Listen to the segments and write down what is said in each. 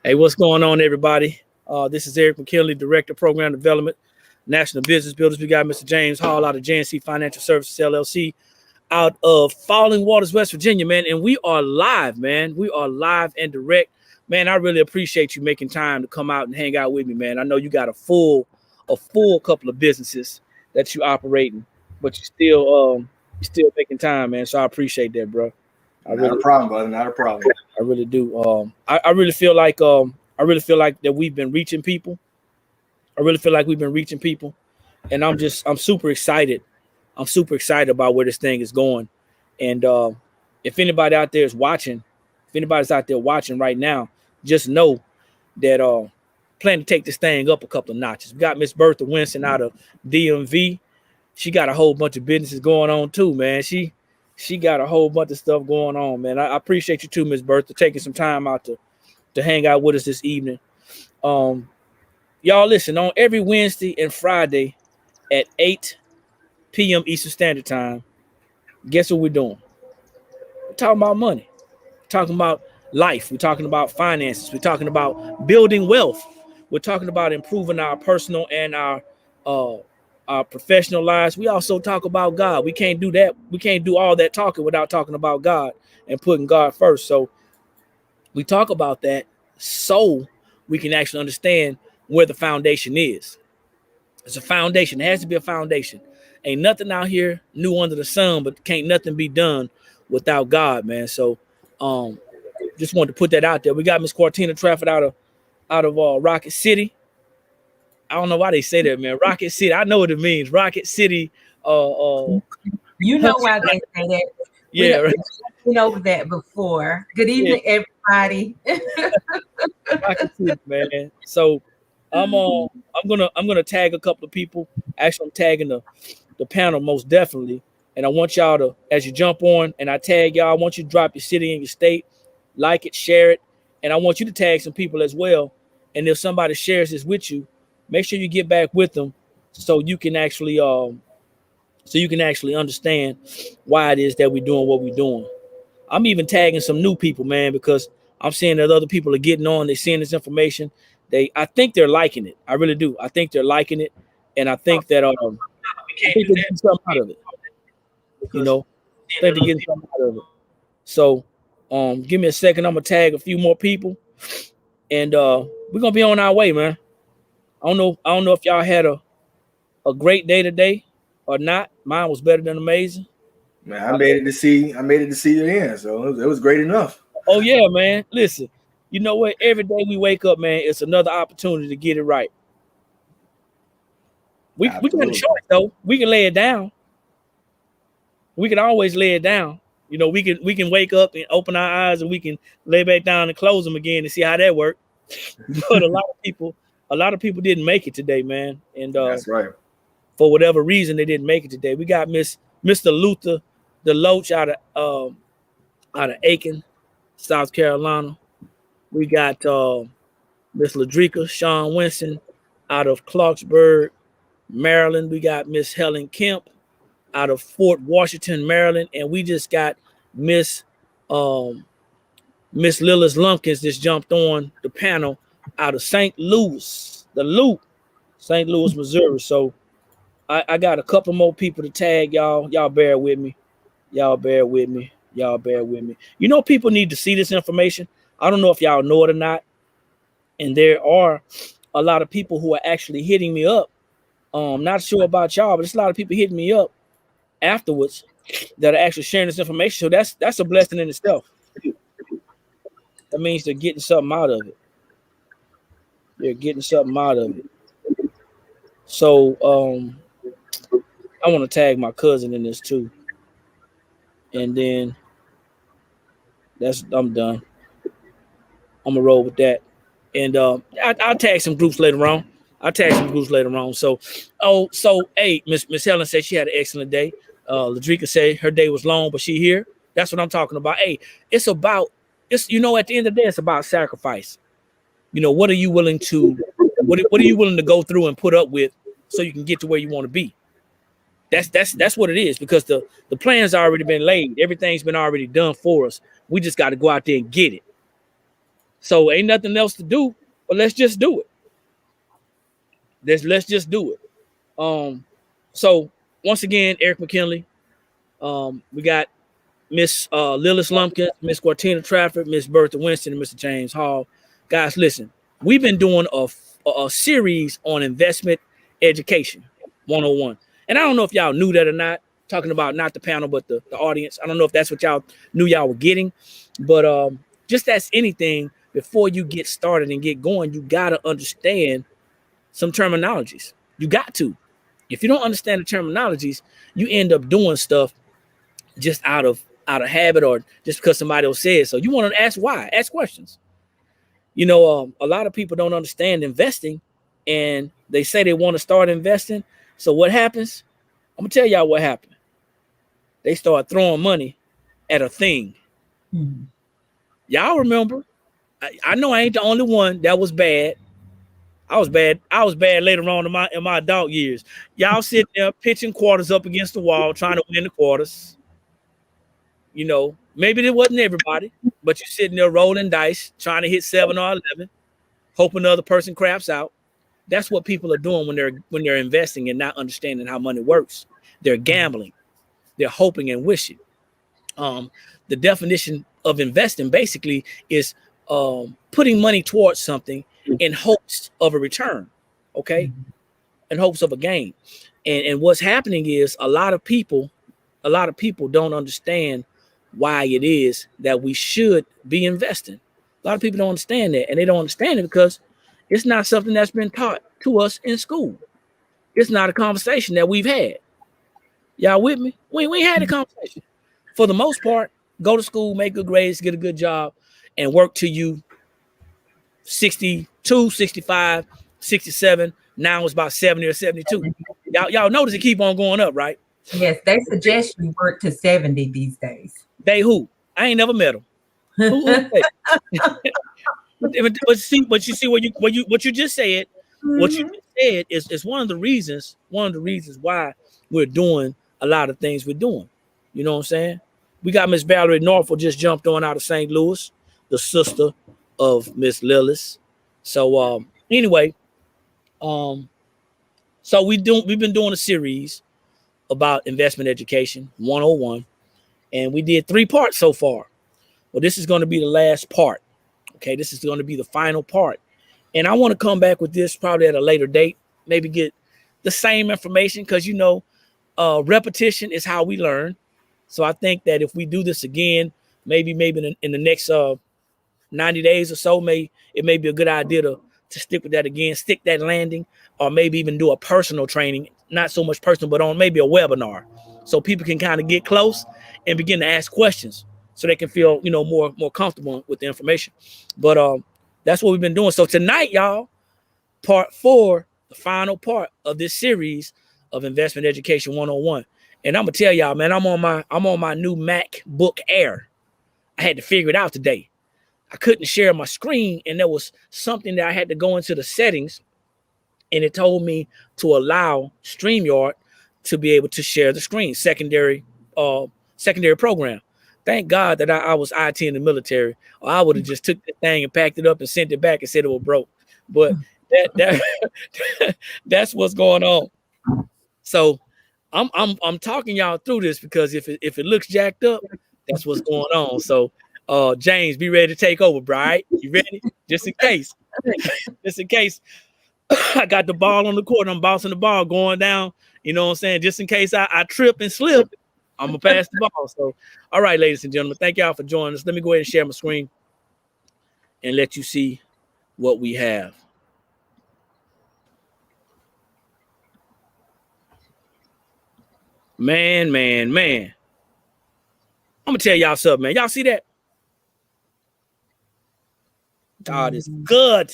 Hey, what's going on, everybody? This is Eric McKinley, Director of Program Development, National Business Builders. We got Mr. James Hall out of JNC Financial Services, LLC, out of Falling Waters, West Virginia, man. And we are live, man. We are live and direct. Man, I really appreciate you making time to come out and hang out with me, man. I know you got a full couple of businesses that you operating, but you're still making time, man. So I appreciate that, bro. Not a problem, brother. Not a problem. I really do. I really feel like that we've been reaching people. I really feel like we've been reaching people, and I'm super excited. I'm super excited about where this thing is going. And if anybody out there is watching, if anybody's out there watching right now, just know that plan to take this thing up a couple of notches. We got Miss Bertha Winston out of DMV. She got a whole bunch of businesses going on too, man. She got a whole bunch of stuff going on, man. I appreciate you too, Miss Bertha, taking some time out to hang out with us this evening. Y'all listen, on every Wednesday and Friday at 8 p.m. Eastern Standard Time, guess what we're doing? We're talking about money. We're talking about life. We're talking about finances. We're talking about building wealth. We're talking about improving our personal and our professional lives. We also talk about God. We can't do that. We can't do all that talking without talking about God and putting God first. So we talk about that so we can actually understand where the foundation is. It's a foundation. It has to be a foundation. Ain't nothing out here new under the sun, but can't nothing be done without God, man. So just wanted to put that out there. We got Miss Quartina Trafford out of Rocket City. I don't know why they say that, man. Rocket City. I know what it means. Rocket City. You know why they say that. Yeah, right. We know that before. Good evening, everybody. Rocket City, man. So I'm gonna tag a couple of people. Actually, I'm tagging the panel most definitely. And I want y'all to, as you jump on and I tag y'all, I want you to drop your city and your state, like it, share it, and I want you to tag some people as well. And if somebody shares this with you, make sure you get back with them so you can actually understand why it is that we're doing what we're doing. I'm even tagging some new people, man, because I'm seeing that other people are getting on, they're seeing this information. I think they're liking it. I really do. I think they're liking it. And I think that I think they're getting something out of it. You know, I think they're getting something out of it. So give me a second. I'm gonna tag a few more people and we're gonna be on our way, man. I don't know if y'all had a great day today or not. Mine was better than amazing. Man, I made it to see the end, so it was great enough. Oh yeah, man. Listen, you know what? Every day we wake up, man, it's another opportunity to get it right. We got a choice though. We can lay it down. We can always lay it down. You know, we can wake up and open our eyes and we can lay back down and close them again and see how that works. But a lot of people didn't make it today, man. And that's right. For whatever reason, they didn't make it today. We got Mr. Luther DeLoach out of Aiken, South Carolina. We got Miss Ladrika Sean Winston out of Clarksburg, Maryland. We got Miss Helen Kemp out of Fort Washington, Maryland, and we just got Miss Lillis Lumpkins just jumped on the panel out of St. Louis, St. Louis, Missouri. So I got a couple more people to tag y'all. Y'all bear with me. You know, people need to see this information. I don't know if y'all know it or not. And there are a lot of people who are actually hitting me up. Not sure about y'all, but there's a lot of people hitting me up afterwards that are actually sharing this information. So that's a blessing in itself. That means they're getting something out of it. So I want to tag my cousin in this too. And then I'm done. I'm gonna roll with that. And I'll tag some groups later on. So hey, Miss Helen said she had an excellent day. Ladrika said her day was long, but she here. That's what I'm talking about. Hey, it's at the end of the day, it's about sacrifice. You know, what are you willing to go through and put up with so you can get to where you want to be? That's what it is, because the plan's already been laid. Everything's been already done for us. We just got to go out there and get it. So ain't nothing else to do, but let's just do it. Let's just do it. So once again, Eric McKinley. We got Miss Lillis Lumpkins, Miss Cortina Trafford, Miss Bertha Winston, and Mr. James Hall. Guys, listen, we've been doing a series on investment education 101. And I don't know if y'all knew that or not, talking about not the panel, but the audience. I don't know if that's what y'all knew y'all were getting. But just as anything, before you get started and get going, you got to understand some terminologies. You got to. If you don't understand the terminologies, you end up doing stuff just out of habit or just because somebody else says so. You want to ask why, ask questions. You know, a lot of people don't understand investing and they say they want to start investing. So what happens? I'm gonna tell y'all what happened. They start throwing money at a thing. Mm-hmm. Y'all remember? I know I ain't the only one that was bad. I was bad later on in my adult years. Y'all sitting there pitching quarters up against the wall, trying to win the quarters. You know, maybe it wasn't everybody, but you're sitting there rolling dice, trying to hit 7 or 11, hoping the other person craps out. That's what people are doing when they're investing and not understanding how money works. They're gambling. They're hoping and wishing. The definition of investing basically is putting money towards something in hopes of a return, okay? In hopes of a gain. And what's happening is a lot of people don't understand why it is that we should be investing. A lot of people don't understand that, and they don't understand it because it's not something that's been taught to us in school. It's not a conversation that we've had. Y'all with me? We ain't had a conversation. For the most part, go to school, make good grades, get a good job, and work till you 62, 65, 67. Now it's about 70 or 72. Y'all notice it keep on going up, right? Yes, they suggest you work to 70 these days. They who? I ain't never met them. But you see what you just said. Mm-hmm. What you just said is one of the reasons why we're doing a lot of things we're doing. You know what I'm saying? We got Miss Valerie Norfolk just jumped on out of St. Louis, the sister of Miss Lillis. So anyway, so we've been doing a series about investment education 101, and we did 3 parts so far. Well, this is going to be the last part. Okay, this is going to be the final part. And I want to come back with this probably at a later date, maybe get the same information because, you know, repetition is how we learn. So I think that if we do this again, maybe in the next 90 days or so, it may be a good idea to stick with that again, stick that landing, or maybe even do a personal training, not so much personal, but on maybe a webinar. So people can kind of get close and begin to ask questions so they can feel, you know, more comfortable with the information. But that's what we've been doing. So tonight, y'all, part 4, the final part of this series of Investment Education 101. And I'm gonna tell y'all, man, I'm on my new MacBook Air. I had to figure it out today. I couldn't share my screen, and there was something that I had to go into the settings, and it told me to allow StreamYard to be able to share the screen, secondary program. Thank God that I was IT in the military, or I would have just took the thing and packed it up and sent it back and said it was broke. But that's what's going on. So I'm talking y'all through this because if it looks jacked up, that's what's going on. So James, be ready to take over, bro. Right? You ready? Just in case. Just in case I got the ball on the court, I'm bouncing the ball going down. You know what I'm saying? Just in case I trip and slip, I'm gonna pass the ball. So, all right, ladies and gentlemen, thank y'all for joining us. Let me go ahead and share my screen and let you see what we have. Man. I'm gonna tell y'all something, man. Y'all see that? God is good.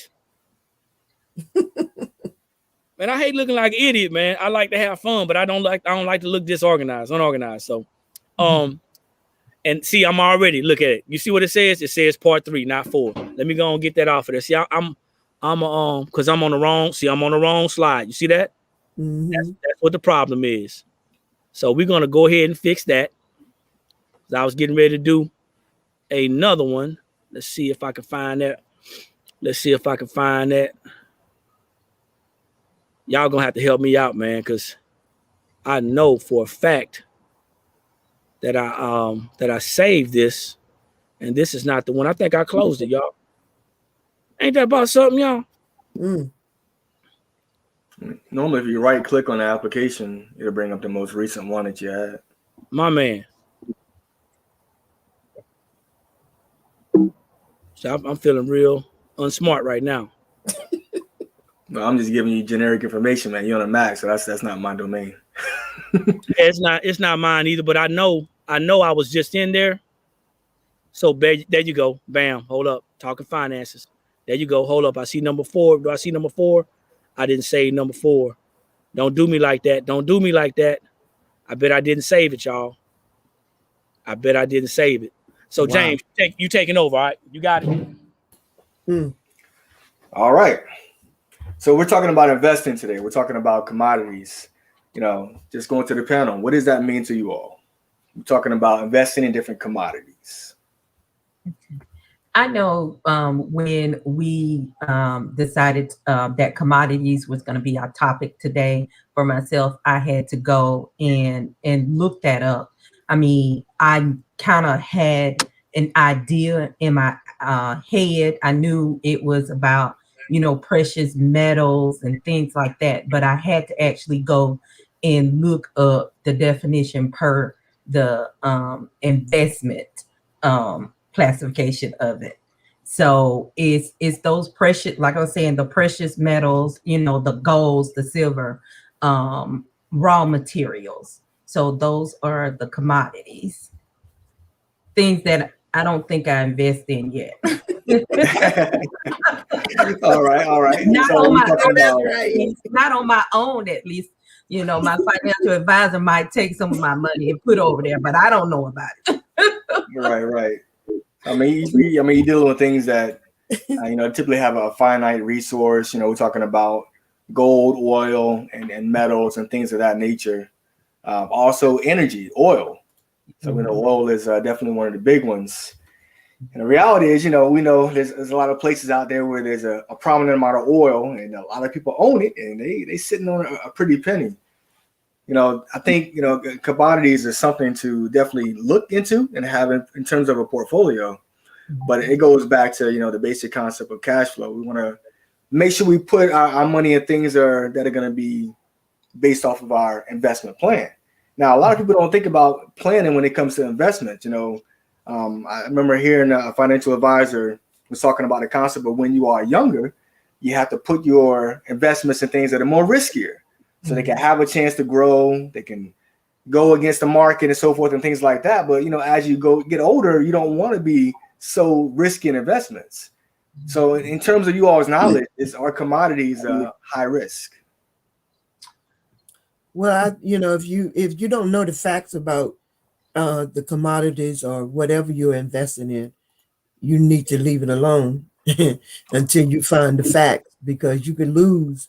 Man, I hate looking like an idiot, man. I like to have fun, but I don't like to look unorganized. So, and see, I'm already look at it. You see what it says? It says part 3, not 4. Let me go and get that off of there. See, I'm because I'm on the wrong slide. You see that? Mm-hmm. That's what the problem is. So we're gonna go ahead and fix that. I was getting ready to do another one. Let's see if I can find that. Let's see if I can find that. Y'all gonna have to help me out, man, because I know for a fact that I saved this, and this is not the one. I think I closed it, y'all. Ain't that about something, y'all? Mm. Normally, if you right click on the application, it'll bring up the most recent one that you had. My man. So I'm feeling real unsmart right now. No, I'm just giving you generic information, man. You're on a Mac, so that's not my domain. It's not mine either, but I know I was just in there. So there you go. Bam. Hold up. Talking finances. There you go. Hold up. I see number 4. Do I see number 4? I didn't say number 4. Don't do me like that. Don't do me like that. I bet I didn't save it, y'all. I bet I didn't save it. So Wow. James, you taking over, all right? You got it. Mm. All right. So we're talking about investing today. We're talking about commodities. Just going to the panel. What does that mean to you all? We're talking about investing in different commodities. I know when we decided that commodities was going to be our topic today, for myself, I had to go and look that up. I mean, I kind of had an idea in my head. I knew it was about, precious metals and things like that, but I had to actually go and look up the definition per the investment classification of it. So it's those precious, like I was saying, the precious metals, the golds, the silver, raw materials. So those are the commodities, things that I don't think I invest in yet. All right. Not So on we're my talking about own, not on my own, at least. My financial advisor might take some of my money and put over there, but I don't know about it. right. I mean, you're dealing with things that typically have a finite resource. We're talking about gold, oil, and metals and things of that nature. Also, energy, oil. So oil is definitely one of the big ones. And the reality is, we know there's a lot of places out there where there's a prominent amount of oil, and a lot of people own it, and they sitting on a pretty penny. I think commodities is something to definitely look into and have in terms of a portfolio. But it goes back to the basic concept of cash flow. We want to make sure we put our money in things that are going to be based off of our investment plan. Now, a lot of people don't think about planning when it comes to investment. I remember hearing a financial advisor was talking about the concept of when you are younger, you have to put your investments in things that are more riskier, so they can have a chance to grow. They can go against the market and so forth and things like that. But as you get older, you don't want to be so risky in investments. So in terms of you all's knowledge, are commodities high risk? Well, if you don't know the facts about the commodities or whatever you're investing in, you need to leave it alone until you find the facts, because you could lose.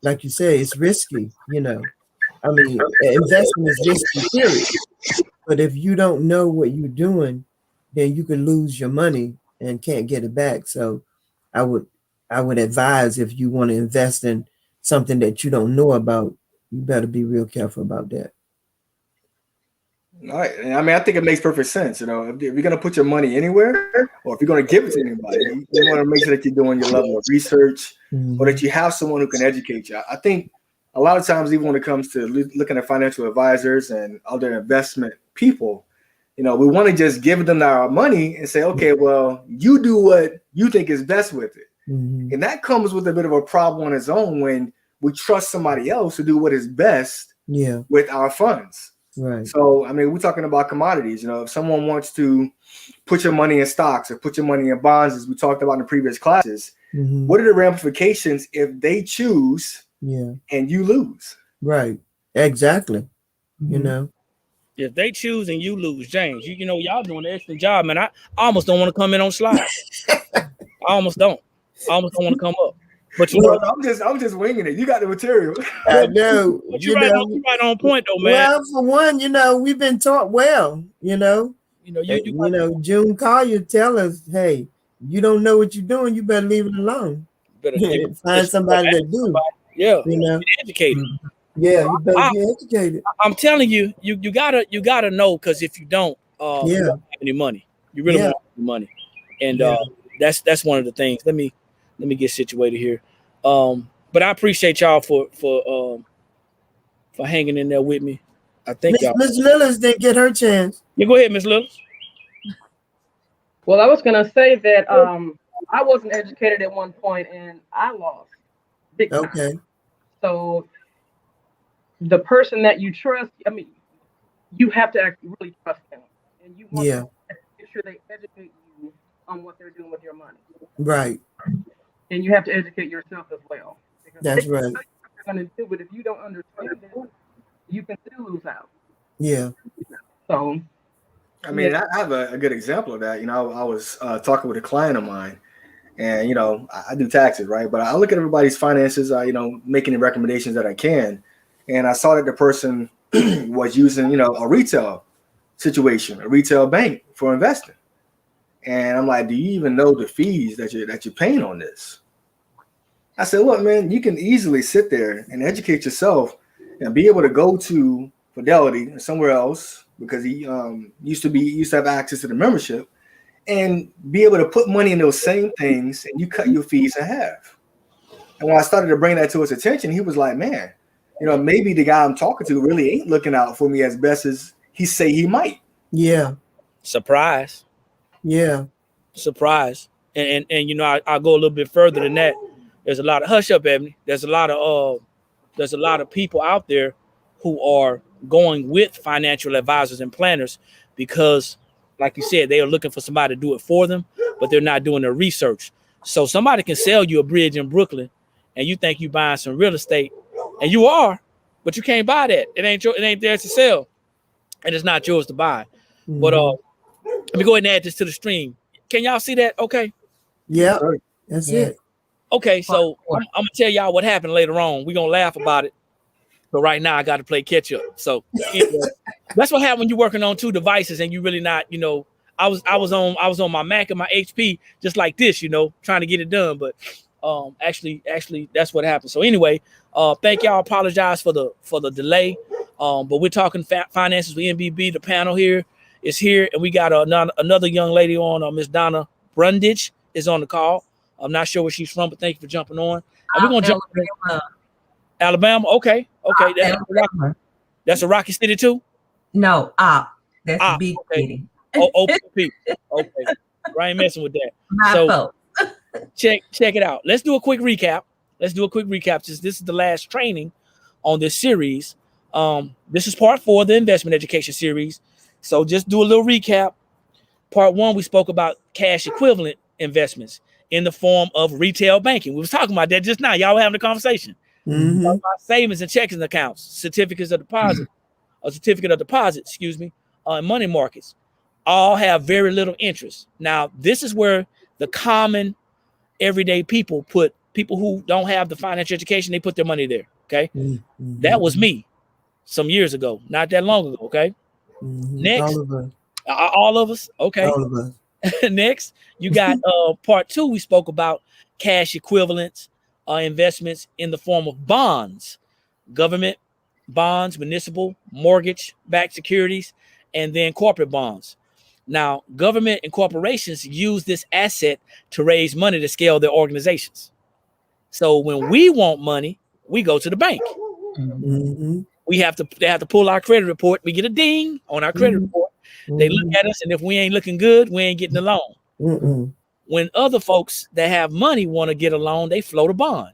Like you say, it's risky. I mean, investment is risky, period. But if you don't know what you're doing, then you could lose your money and can't get it back. So I would advise, if you want to invest in something that you don't know about, you better be real careful about that. All right. I mean, I think it makes perfect sense. If you're going to put your money anywhere, or if you're going to give it to anybody, you want to make sure that you're doing your level of research, or that you have someone who can educate you. I think a lot of times, even when it comes to looking at financial advisors and other investment people, we want to just give them our money and say, okay, well, you do what you think is best with it. And that comes with a bit of a problem on its own when we trust somebody else to do what is best with our funds. Right. So, I mean, we're talking about commodities. If someone wants to put your money in stocks or put your money in bonds, as we talked about in the previous classes, what are the ramifications if they choose and you lose? Right. Exactly. If they choose and you lose, James, y'all doing an excellent job, man. I almost don't want to come in on slides. I almost don't want to come up. But I'm just winging it. You got the material. I know. But you're right on point, though, man. Well, for one, we've been taught well. June Collier tell us, hey, you don't know what you're doing, you better leave it alone. Better Find somebody that do. Yeah, You know, get educated. yeah, you better be educated. I'm telling you, you gotta know, because if you don't, you don't have any money. You really won't have any money, and that's one of the things. Let me get situated here. But I appreciate y'all for hanging in there with me. I think Miss Lillis didn't get her chance. Yeah, go ahead, Miss Lillis. Well, I was gonna say that I wasn't educated at one point and I lost big time. Okay. So the person that you trust, I mean, you have to actually really trust them, and you want to make sure they educate you on what they're doing with your money. Right. And you have to educate yourself as well. That's right. What you're going to do, but if you don't understand it, you can still lose out. Yeah. So, I mean, I have a good example of that. You know, I was talking with a client of mine, and, you know, I do taxes, right? But I look at everybody's finances, you know, making the recommendations that I can. And I saw that the person was using, you know, a retail situation, a retail bank for investing. And I'm like, do you even know the fees that you're paying on this? I said, look, man, you can easily sit there and educate yourself and be able to go to Fidelity or somewhere else, because he used to have access to the membership, and be able to put money in those same things, and you cut your fees in half. And when I started to bring that to his attention, he was like, man, you know, maybe the guy I'm talking to really ain't looking out for me as best as he say he might. Yeah. Surprise. Yeah. Surprise. And you know, I'll go a little bit further than that. There's a lot of hush up, Ebony. There's a lot of people out there who are going with financial advisors and planners because, like you said, they are looking for somebody to do it for them, but they're not doing their research. So somebody can sell you a bridge in Brooklyn, and you think you're buying some real estate, and you are, but you can't buy that. It ain't there to sell, and it's not yours to buy. Mm-hmm. But let me go ahead and add this to the stream. Can y'all see that? Okay. Yeah, that's it. Okay, so I'm gonna tell y'all what happened later on. We're gonna laugh about it, but right now I got to play catch up. So that's what happened when you're working on two devices and you really not, you know. I was on my Mac and my HP just like this, you know, trying to get it done, but actually that's what happened. So anyway, thank y'all. Apologize for the delay, but we're talking finances with NBB. The panel here is here, and we got another young lady on, Miss Donna Brundage is on the call. I'm not sure where she's from, but thank you for jumping on. And we're gonna jump in. Alabama. Okay. That's a Rocky City too. No, that's a big city. OP. Okay, I ain't messing with that. Check it out. Let's do a quick recap. Since this is the last training on this series. This is part 4 of the investment education series. So just do a little recap. Part 1, we spoke about cash equivalent investments in the form of retail banking. We was talking about that just now. Y'all were having a conversation. Mm-hmm. About savings and checking accounts, certificate of deposit, and money markets. All have very little interest. Now, this is where the common everyday people who don't have the financial education, they put their money there. Okay. Mm-hmm. That was me some years ago, not that long ago. Okay. Mm-hmm. Next, all of us. Okay. All of us. Next, you got part 2. We spoke about cash equivalents, investments in the form of bonds, government bonds, municipal, mortgage-backed securities, and then corporate bonds. Now, government and corporations use this asset to raise money to scale their organizations. So when we want money, we go to the bank. Mm-hmm. They have to pull our credit report. We get a ding on our credit report. They look at us, and if we ain't looking good, we ain't getting a loan. Mm-mm. When other folks that have money want to get a loan, they float a bond.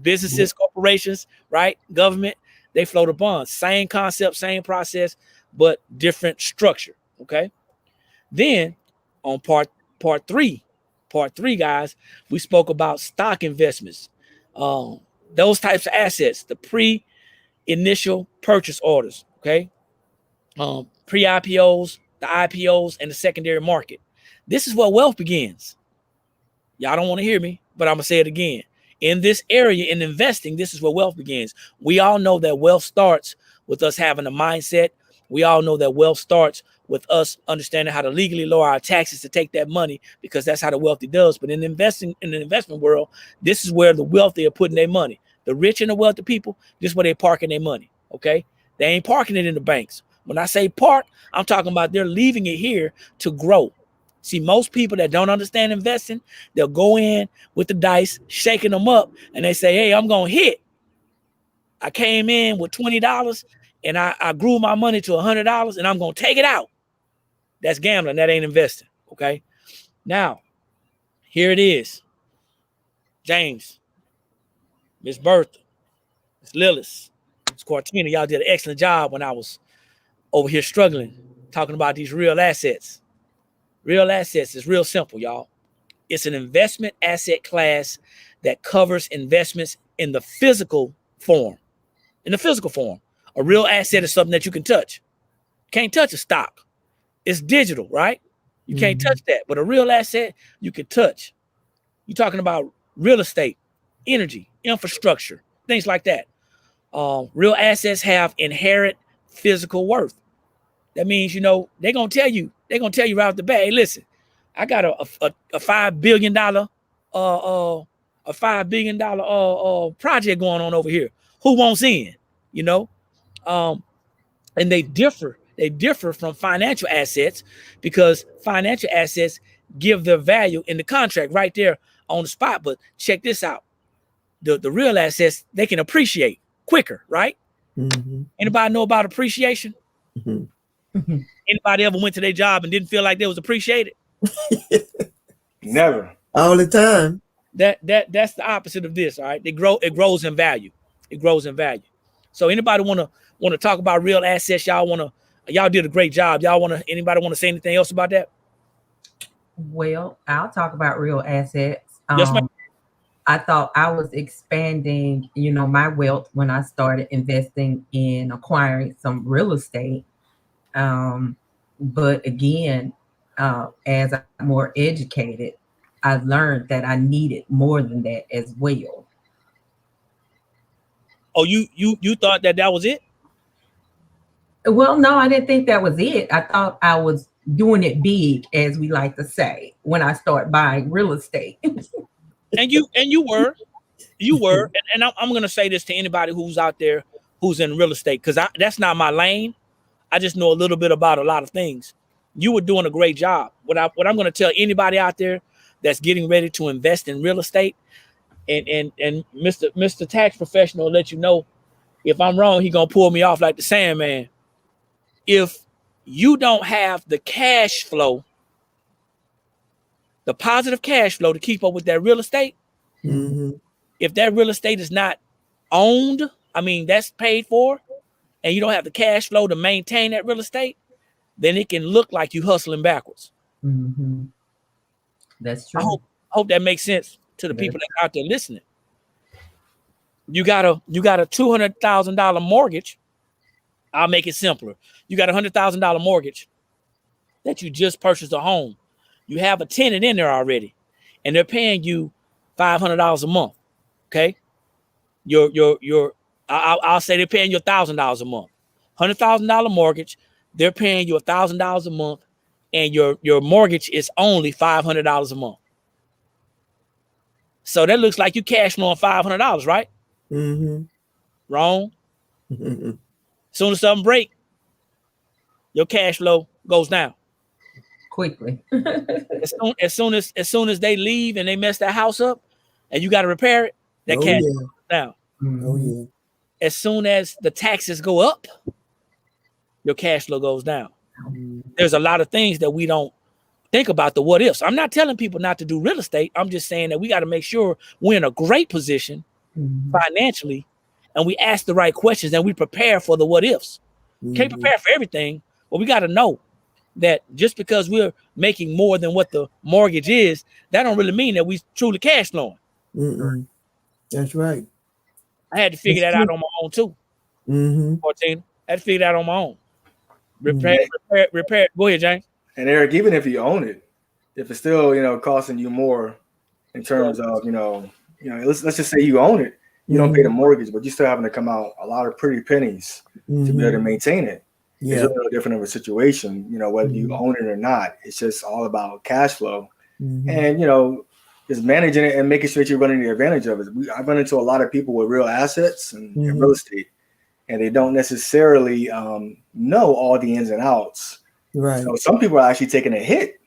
Businesses, corporations, right? Government, they float a bond. Same concept, same process, but different structure. Okay. Then on part 3, guys, we spoke about stock investments. Those types of assets, the pre-initial purchase orders. Okay. Pre-IPOs, the IPOs, and the secondary market. This is where wealth begins. Y'all don't want to hear me, but I'm going to say it again. In this area, in investing, this is where wealth begins. We all know that wealth starts with us having a mindset. We all know that wealth starts with us understanding how to legally lower our taxes to take that money, because that's how the wealthy does. But in the investment world, this is where the wealthy are putting their money. The rich and the wealthy people, this is where they're parking their money. Okay, they ain't parking it in the banks. When I say park, I'm talking about they're leaving it here to grow. See, most people that don't understand investing, they'll go in with the dice, shaking them up, and they say, hey, I'm going to hit. I came in with $20 and I grew my money to $100 and I'm going to take it out. That's gambling. That ain't investing. Okay. Now, here it is. James, Miss Bertha, Miss Lillis, Miss Cortina, y'all did an excellent job when I was over here struggling, talking about these real assets. Real assets is real simple, y'all. It's an investment asset class that covers investments in the physical form. In the physical form, a real asset is something that you can touch. Can't touch a stock. It's digital, right? You can't touch that. But a real asset, you can touch. You're talking about real estate, energy, infrastructure, things like that. Real assets have inherent physical worth. That means, you know, they're gonna tell you right off the bat, hey, listen, I got a $5 billion project going on over here. Who wants in? You know, and they differ from financial assets, because financial assets give their value in the contract right there on the spot. But check this out. The real assets, they can appreciate quicker, right? Anybody know about appreciation? Anybody ever went to their job and didn't feel like they was appreciated? Never. All the time. That's the opposite of this. All right, it grows in value. It grows in value. So anybody want to talk about real assets? Y'all did a great job. Anybody want to say anything else about that? Well, I'll talk about real assets. Yes, ma'am. I thought I was expanding, you know, my wealth when I started investing in acquiring some real estate. But again, as I'm more educated, I've learned that I needed more than that as well. Oh, you thought that was it? Well, no, I didn't think that was it. I thought I was doing it big, as we like to say, when I start buying real estate. and you were, and I'm going to say this to anybody who's out there who's in real estate, because that's not my lane. I just know a little bit about a lot of things. You were doing a great job. What I'm going to tell anybody out there that's getting ready to invest in real estate, and Mr. Tax Professional will let you know if I'm wrong. He gonna pull me off like the Sandman. If you don't have the cash flow, the positive cash flow to keep up with that real estate, if that real estate is not owned, I mean that's paid for, and you don't have the cash flow to maintain that real estate, then it can look like you hustling backwards. That's true. I hope that makes sense to the people that are out there listening. You got a $200,000 mortgage. I'll make it simpler. You got a $100,000 mortgage that you just purchased a home. You have a tenant in there already, and they're paying you $500 a month. Okay, I'll say they're paying you $1,000 a month. $100,000 mortgage. They're paying you $1,000 a month, and your mortgage is only $500 a month. So that looks like you cash flowing $500, right? Wrong. Soon as something break, your cash flow goes down Quickly. as soon as they leave and they mess that house up, and you got to repair it, that cash flow goes down. Oh yeah. As soon as the taxes go up, your cash flow goes down. There's a lot of things that we don't think about, the what ifs. I'm not telling people not to do real estate. I'm just saying that we got to make sure we're in a great position financially, and we ask the right questions, and we prepare for the what ifs. Can't prepare for everything, but we got to know that just because we're making more than what the mortgage is, that don't really mean that we truly cash flowing. That's right. I had to figure that out on my own too. 14. I had to figure that out on my own. Repair. Go ahead, James. And Eric, even if you own it, if it's still, costing you more in terms of, let's just say you own it, you don't pay the mortgage, but you're still having to come out a lot of pretty pennies to be able to maintain it. It's really no different of a situation, you know, whether you own it or not. It's just all about cash flow. And, you know, just managing it and making sure that you're running the advantage of it. I've run into a lot of people with real assets and real estate, and they don't necessarily know all the ins and outs. Right. So some people are actually taking a hit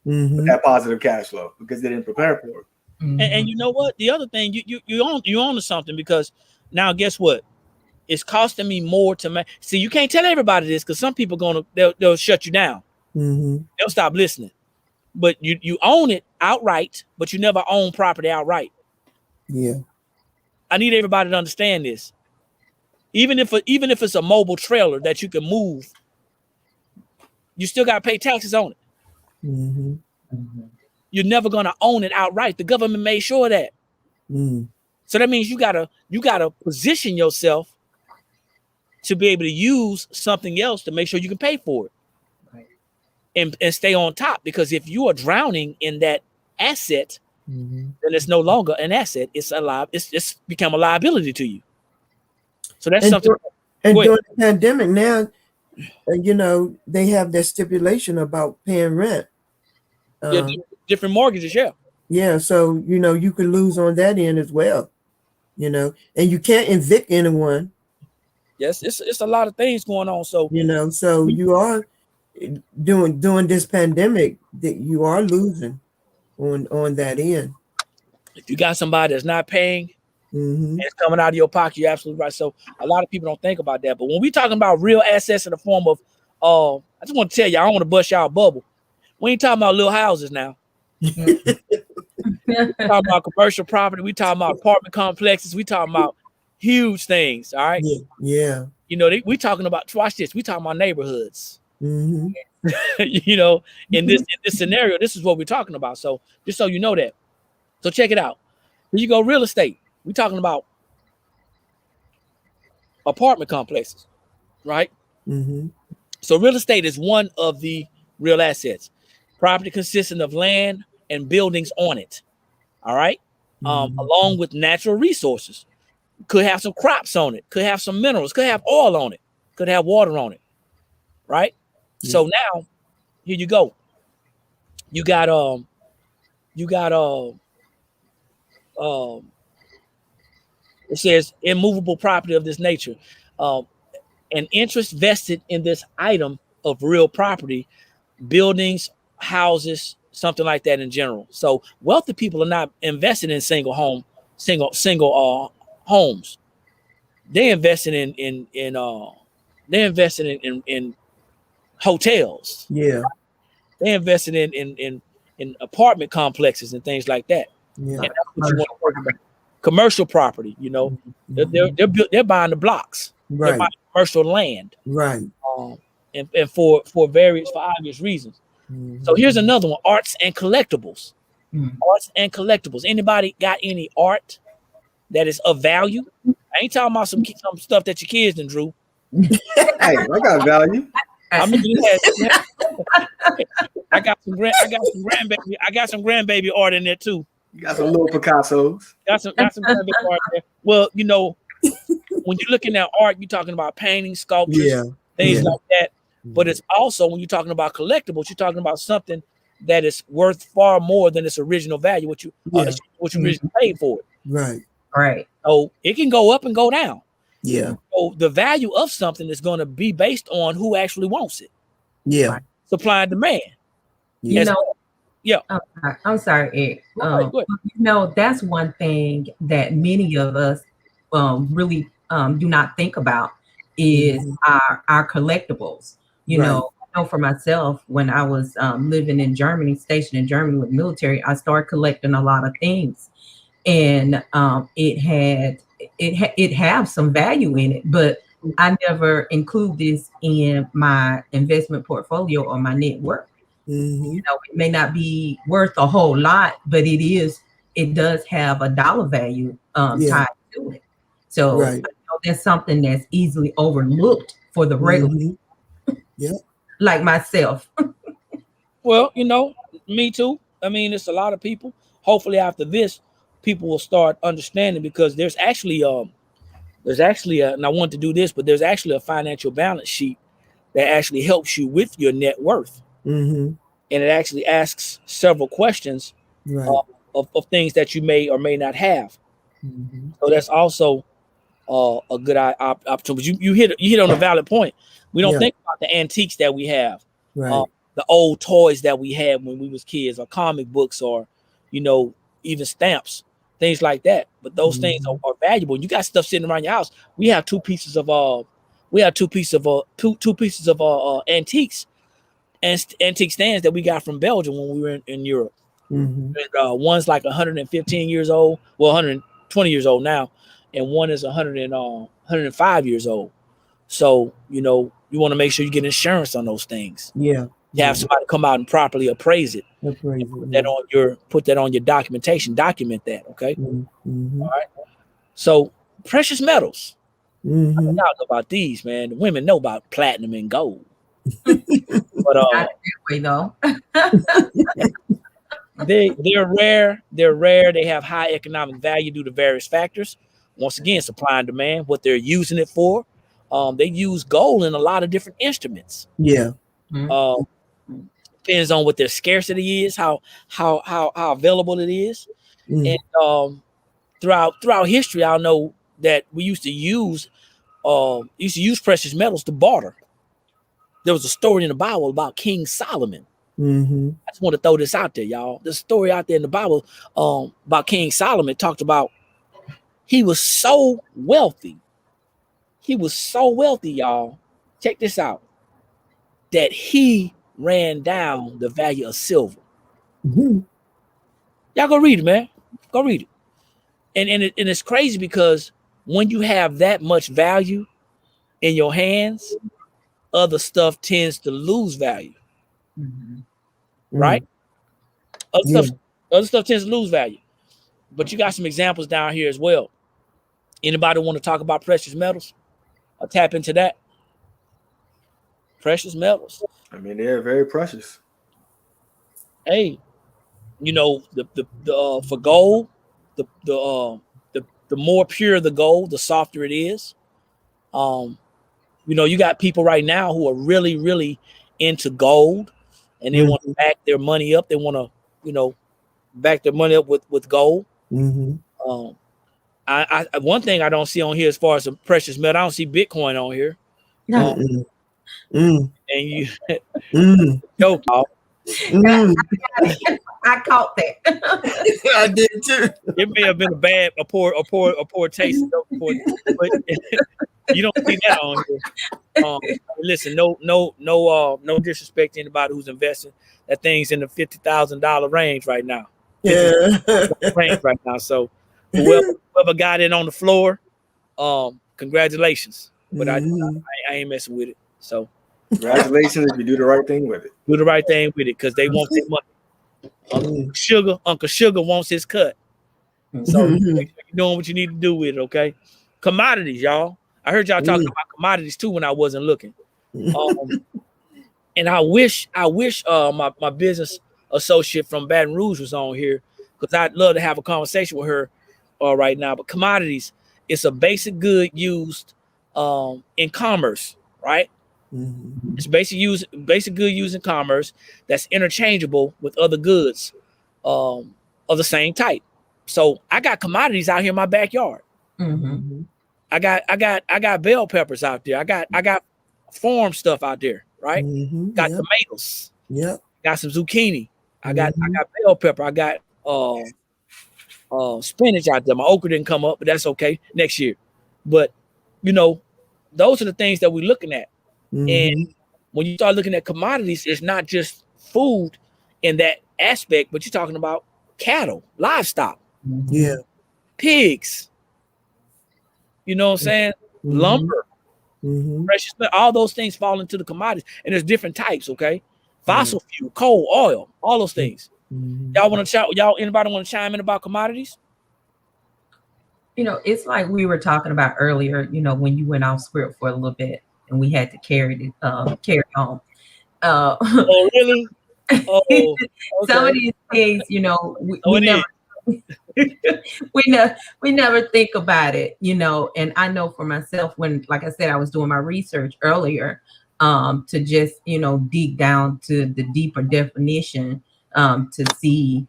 with that positive cash flow because they didn't prepare for it. And you know what? The other thing, you own something, because now guess what? It's costing me more to make. See, you can't tell everybody this, because some people they'll shut you down. They'll stop listening. But you own it outright, but you never own property outright. Yeah. I need everybody to understand this. Even if it's a mobile trailer that you can move, you still got to pay taxes on it. You're never going to own it outright. The government made sure of that. So that means you gotta position yourself to be able to use something else to make sure you can pay for it. And stay on top, because if you are drowning in that asset, then it's no longer an asset. It's become a liability to you. So that's something. And during the pandemic now, you know, they have that stipulation about paying rent. Different mortgages, yeah. Yeah, so you know you could lose on that end as well. You know, and you can't evict anyone. Yes, it's a lot of things going on. So you know, so you are during this pandemic that you are losing on that end. If you got somebody that's not paying, and it's coming out of your pocket, you're absolutely right. So a lot of people don't think about that. But when we talking about real assets in the form of, I just want to tell you, I don't want to bust y'all bubble. We ain't talking about little houses now. We talking about commercial property. We talking about apartment complexes. We talking about huge things. All right. Yeah. You know, we talking about, watch this. We talking about neighborhoods. You know, in this scenario, this is what we're talking about. So just so you know that. So check it out. When you go real estate, we're talking about apartment complexes, right? So real estate is one of the real assets. Property consisting of land and buildings on it. All right. Along with natural resources. Could have some crops on it, could have some minerals, could have oil on it, could have water on it. Right? So now here you go. You got it says immovable property of this nature. An interest vested in this item of real property, buildings, houses, something like that in general. So wealthy people are not investing in single homes. They're investing in hotels. Yeah. They're investing in apartment complexes and things like that. Yeah. And that's what you want to work about. Commercial property, you know, they're buying the blocks. Right. They're buying commercial land. Right. And for obvious reasons. So here's another one: arts and collectibles. Arts and collectibles. Anybody got any art that is of value? I ain't talking about some stuff that your kids done drew. Hey, I got value. I mean, I got some grandbaby art in there too. You got some little Picassos. Got some grandbaby art there. Well, you know, when you're looking at art, you're talking about paintings, sculptures, things like that. But it's also, when you're talking about collectibles, you're talking about something that is worth far more than its original value, what you originally paid for it. Right. So it can go up and go down. Yeah. So the value of something is going to be based on who actually wants it. Yeah. Supply and demand. You know. Yeah. I'm sorry, Ed. You know, that's one thing that many of us really do not think about is our collectibles. You know, I know for myself, when I was living in Germany, stationed in Germany with military, I started collecting a lot of things, and it have some value in it, but I never include this in my investment portfolio or my net worth. You know, it may not be worth a whole lot, but it does have a dollar value tied to it. So I know that's something that's easily overlooked for the regular, like myself. Well, you know, me too. I mean, it's a lot of people. Hopefully after this, people will start understanding, because there's actually and I want to do this, but there's actually a financial balance sheet that actually helps you with your net worth. Mm-hmm. And it actually asks several questions Right. of things that you may or may not have. Mm-hmm. So that's also a good opportunity. But you hit on a valid point. We don't Yeah. think about the antiques that we have, Right. the old toys that we had when we was kids, or comic books, or even stamps, things like that. But those things are valuable. You got stuff sitting around your house. We have two pieces of antiques and antique stands that we got from Belgium when we were in Europe. Mm-hmm. And one's like 115 years old, well, 120 years old now, and one is 105 years old. So you want to make sure you get insurance on those things. Yeah. To have somebody come out and properly appraise it. Appraise Put that on your documentation. Document that, okay? Mm-hmm. All right. So precious metals. Mm-hmm. Y'all know about these, man. The women know about platinum and gold. But Not that way though. they're rare. They're rare. They have high economic value due to various factors. Once again, supply and demand, what they're using it for. They use gold in a lot of different instruments. Yeah. Depends on what their scarcity is, how available it is. Mm. And throughout history, I know that we used to use precious metals to barter. There was a story in the Bible about King Solomon. Mm-hmm. I just want to throw this out there, y'all. There's a story out there in the Bible about King Solomon. Talked about he was so wealthy. He was so wealthy, y'all. Check this out. That he ran down the value of silver. Mm-hmm. Y'all go read it, man. Go read it. And it's crazy because when you have that much value in your hands, other stuff tends to lose value. Mm-hmm. Right? Yeah. Other stuff tends to lose value. But you got some examples down here as well. Anybody want to talk about precious metals? I'll tap into that. Precious metals. I mean, they're very precious. Hey, for gold, the more pure the gold, the softer it is. You got people right now who are really, really into gold, and they want to back their money up. They want to, back their money up with gold. Mm-hmm. I one thing I don't see on here as far as a precious metal, I don't see Bitcoin on here. No. And you, Mm. I caught that. I did too. It may have been a poor taste, but you don't see that on here. Listen, no disrespect to anybody who's investing. That thing's in the $50,000 range right now. Yeah. Right now. So whoever got it on the floor, congratulations. But I ain't messing with it. So congratulations if you do the right thing with it. Do the right thing with it because they want their money. Uncle Sugar wants his cut. So make sure you're doing what you need to do with it, okay? Commodities, y'all. I heard y'all talking about commodities too when I wasn't looking. And I wish my business associate from Baton Rouge was on here because I'd love to have a conversation with her right now. But commodities, it's a basic good used in commerce, right? Mm-hmm. It's basic good used in commerce that's interchangeable with other goods of the same type. So I got commodities out here in my backyard. Mm-hmm. I got bell peppers out there. I got farm stuff out there, right? Mm-hmm. Got tomatoes. Yep. Got some zucchini. I got bell pepper. I got spinach out there. My okra didn't come up, but that's okay next year. But those are the things that we're looking at. Mm-hmm. And when you start looking at commodities, it's not just food in that aspect, but you're talking about cattle, livestock, Yeah, pigs. You know what I'm saying? Mm-hmm. Lumber, Mm-hmm. precious metal, all those things fall into the commodities. And there's different types, okay? Fossil fuel, coal, oil, all those things. Mm-hmm. Anybody want to chime in about commodities? It's like we were talking about earlier, when you went off script for a little bit and we had to carry on. Oh, really? Oh, okay. Some of these things, we never think about it, and I know for myself when, like I said, I was doing my research earlier, to just, dig down to the deeper definition, to see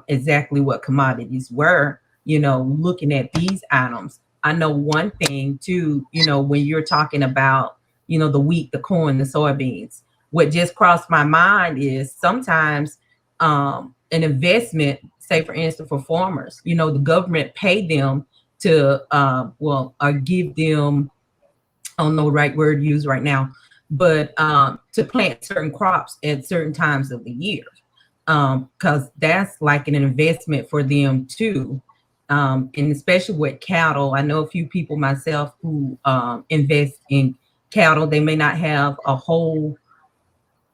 exactly what commodities were, looking at these items. I know one thing too, when you're talking about, the wheat, the corn, the soybeans, what just crossed my mind is sometimes an investment, say for instance, for farmers, the government pay them to, or give them, I don't know the right word to use right now, but to plant certain crops at certain times of the year, because that's like an investment for them too. And especially with cattle, I know a few people myself who invest in cattle. They may not have a whole,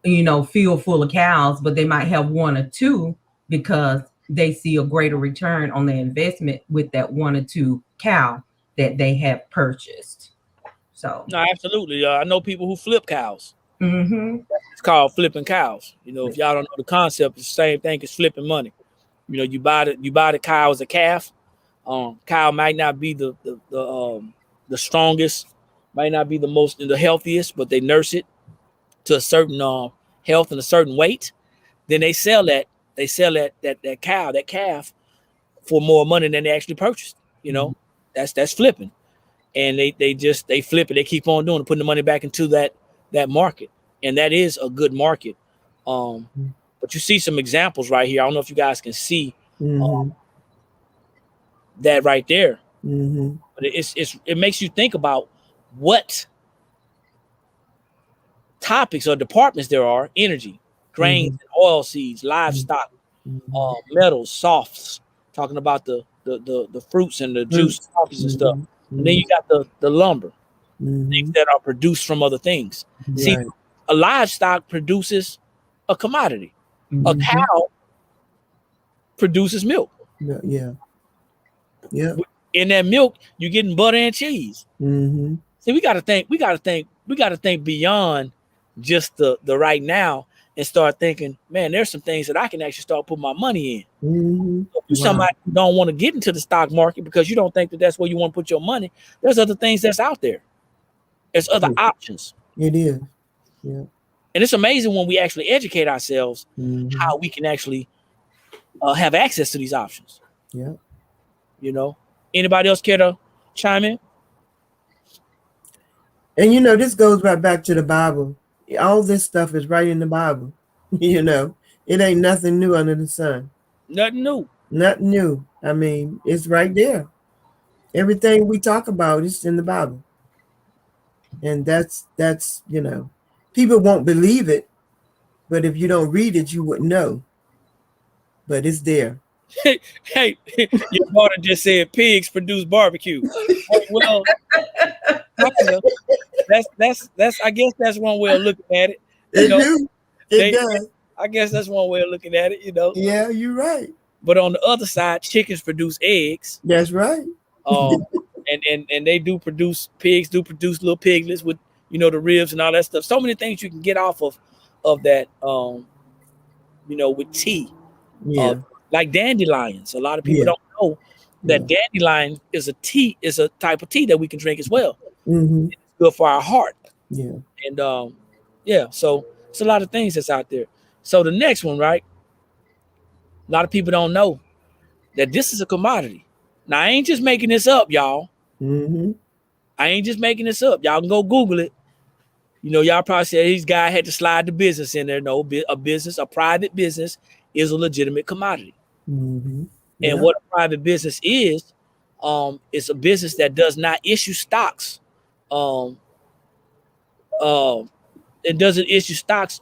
field full of cows, but they might have one or two because they see a greater return on their investment with that one or two cow that they have purchased. So No, absolutely. I know people who flip cows. mm-hmm. It's called flipping cows. If y'all don't know the concept, it's the same thing as flipping money. You buy the cow as a calf. Cow might not be the strongest, might not be the healthiest, but they nurse it to a certain health and a certain weight. Then they sell that calf for more money than they actually purchased. That's flipping. And they flip it. They keep on doing it, putting the money back into that market, and that is a good market. But you see some examples right here. I don't know if you guys can see that right there. But it makes you think about what topics or departments there are: energy, grains, and oil seeds, livestock, metals, softs. Talking about the fruits and the juice, coffees and stuff. And then you got the lumber, things that are produced from other things. Right. See, a livestock produces a commodity. A cow produces milk. Yeah. In that milk, you're getting butter and cheese. See, we gotta think beyond just the right now and start thinking, man, there's some things that I can actually start putting my money in. If you're somebody who don't want to get into the stock market because you don't think that that's where you want to put your money, there's other things that's out there. There's other options. It is. Yeah. And it's amazing when we actually educate ourselves how we can actually have access to these options. Yeah. Anybody else care to chime in? And this goes right back to the Bible. All this stuff is right in the Bible. It ain't nothing new under the sun. Nothing new. Nothing new. I mean, it's right there. Everything we talk about is in the Bible. And that's people won't believe it, but if you don't read it, you wouldn't know. But it's there. Hey, your daughter just said pigs produce barbecue. Well, that's I guess that's one way of looking at it. It does. I guess that's one way of looking at it. Yeah, you're right. But on the other side, chickens produce eggs. That's right. And they do produce, pigs do produce little piglets with the ribs and all that stuff. So many things you can get off of that. With tea. Yeah. Like dandelions. A lot of people don't know that dandelion is a type of tea that we can drink as well. It's good for our heart. Yeah. And so it's a lot of things that's out there. So the next one, right? A lot of people don't know that this is a commodity. Now I ain't just making this up, y'all. I ain't just making this up. Y'all can go Google it. Y'all probably said these guys had to slide the business in there. No, a private business is a legitimate commodity. And what a private business is it's a business that does not issue stocks. It doesn't issue stocks,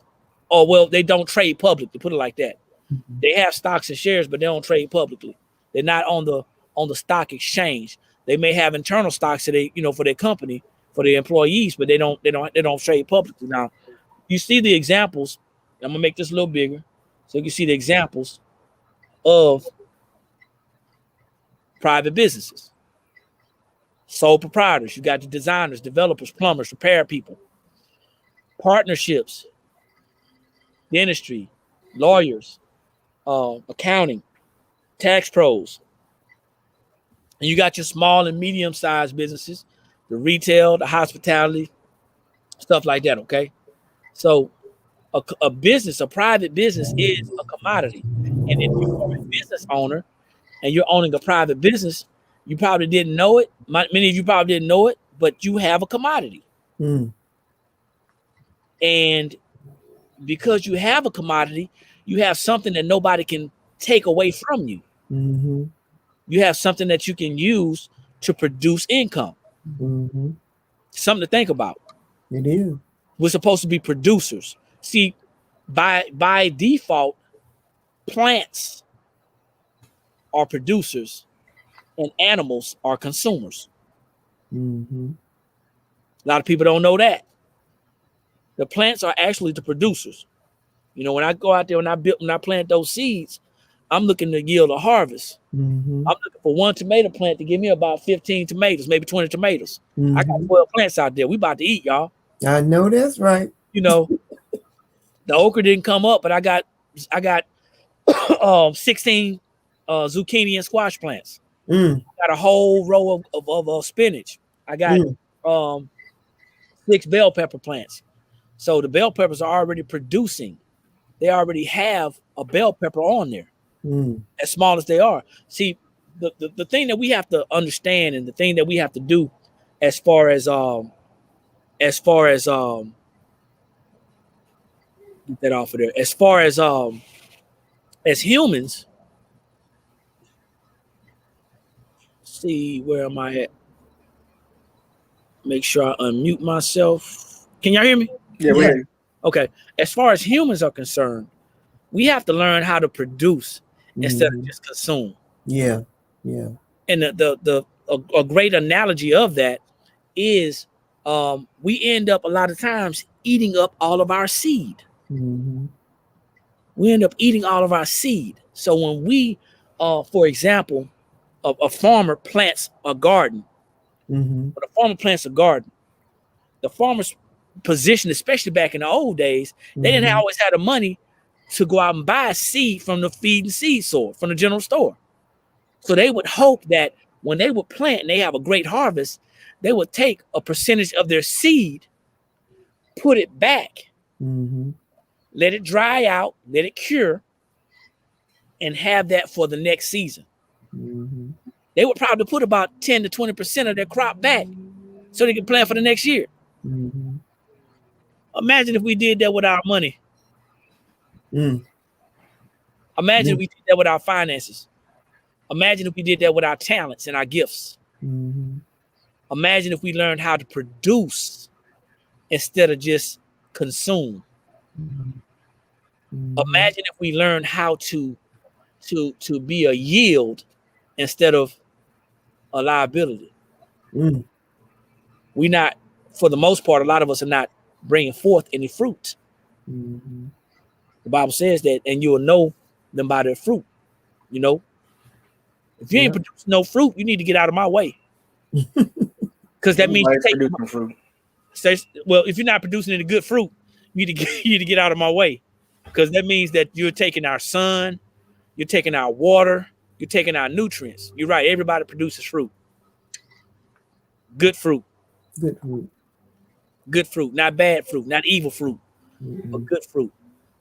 they don't trade publicly, put it like that. They have stocks and shares, but they don't trade publicly. They're not on the stock exchange. They may have internal stocks that for their company, for their employees, but they don't trade publicly. Now, you see the examples. I'm gonna make this a little bigger so you can see the examples of private businesses. Sole proprietors. You got the designers, developers, plumbers, repair people, partnerships, dentistry, lawyers, accounting, tax pros. And you got your small and medium-sized businesses, the retail, the hospitality, stuff like that. Okay, so a business, a private business, is a commodity, and if you're a business owner and you're owning a private business, you probably didn't know it. Many of you probably didn't know it, but you have a commodity, and because you have a commodity, you have something that nobody can take away from you. You have something that you can use to produce income. Something to think about. It is. We're supposed to be producers. See, by default, plants are producers and animals are consumers. A lot of people don't know that. The plants are actually the producers. You know, when I go out there, when I plant those seeds, I'm looking to yield a harvest. I'm looking for one tomato plant to give me about 15 tomatoes, maybe 20 tomatoes. I got 12 plants out there. We about to eat, y'all. I know that's right. You know, the okra didn't come up, but I got 16 zucchini and squash plants. I got a whole row of spinach. I got 6 bell pepper plants. So the bell peppers are already producing. They already have a bell pepper on there, as small as they are. See, the thing that we have to understand, and the thing that we have to do, as far as get that off of there. As far as humans, see, where am I at? Make sure I unmute myself. Can y'all hear me? Yeah, we hear you. Okay. As far as humans are concerned, we have to learn how to produce instead of just consume. Yeah. And a great analogy of that is we end up a lot of times eating up all of our seed. We end up eating all of our seed. So when we, for example, a farmer plants a garden, when a farmer plants a garden, the farmer's position, especially back in the old days, they didn't always have the money to go out and buy seed from the feed and seed store, from the general store. So they would hope that when they would plant and they have a great harvest, they would take a percentage of their seed, put it back, let it dry out, let it cure, and have that for the next season. They would probably put about 10 to 20% of their crop back so they can plant for the next year. Imagine if we did that with our money. Imagine if we did that with our finances. Imagine if we did that with our talents and our gifts. Imagine if we learned how to produce instead of just consume. Imagine if we learned how to be a yield instead of a liability. We not, for the most part, a lot of us are not bringing forth any fruit. The Bible says that, and you will know them by their fruit. You know, if you ain't producing no fruit, you need to get out of my way. Because that means you take my fruit. Well, if you're not producing any good fruit, you need to get out of my way. Because that means that you're taking our sun, you're taking our water, you're taking our nutrients. You're right. Everybody produces fruit. Good fruit. Good fruit, not bad fruit, not evil fruit, but good fruit.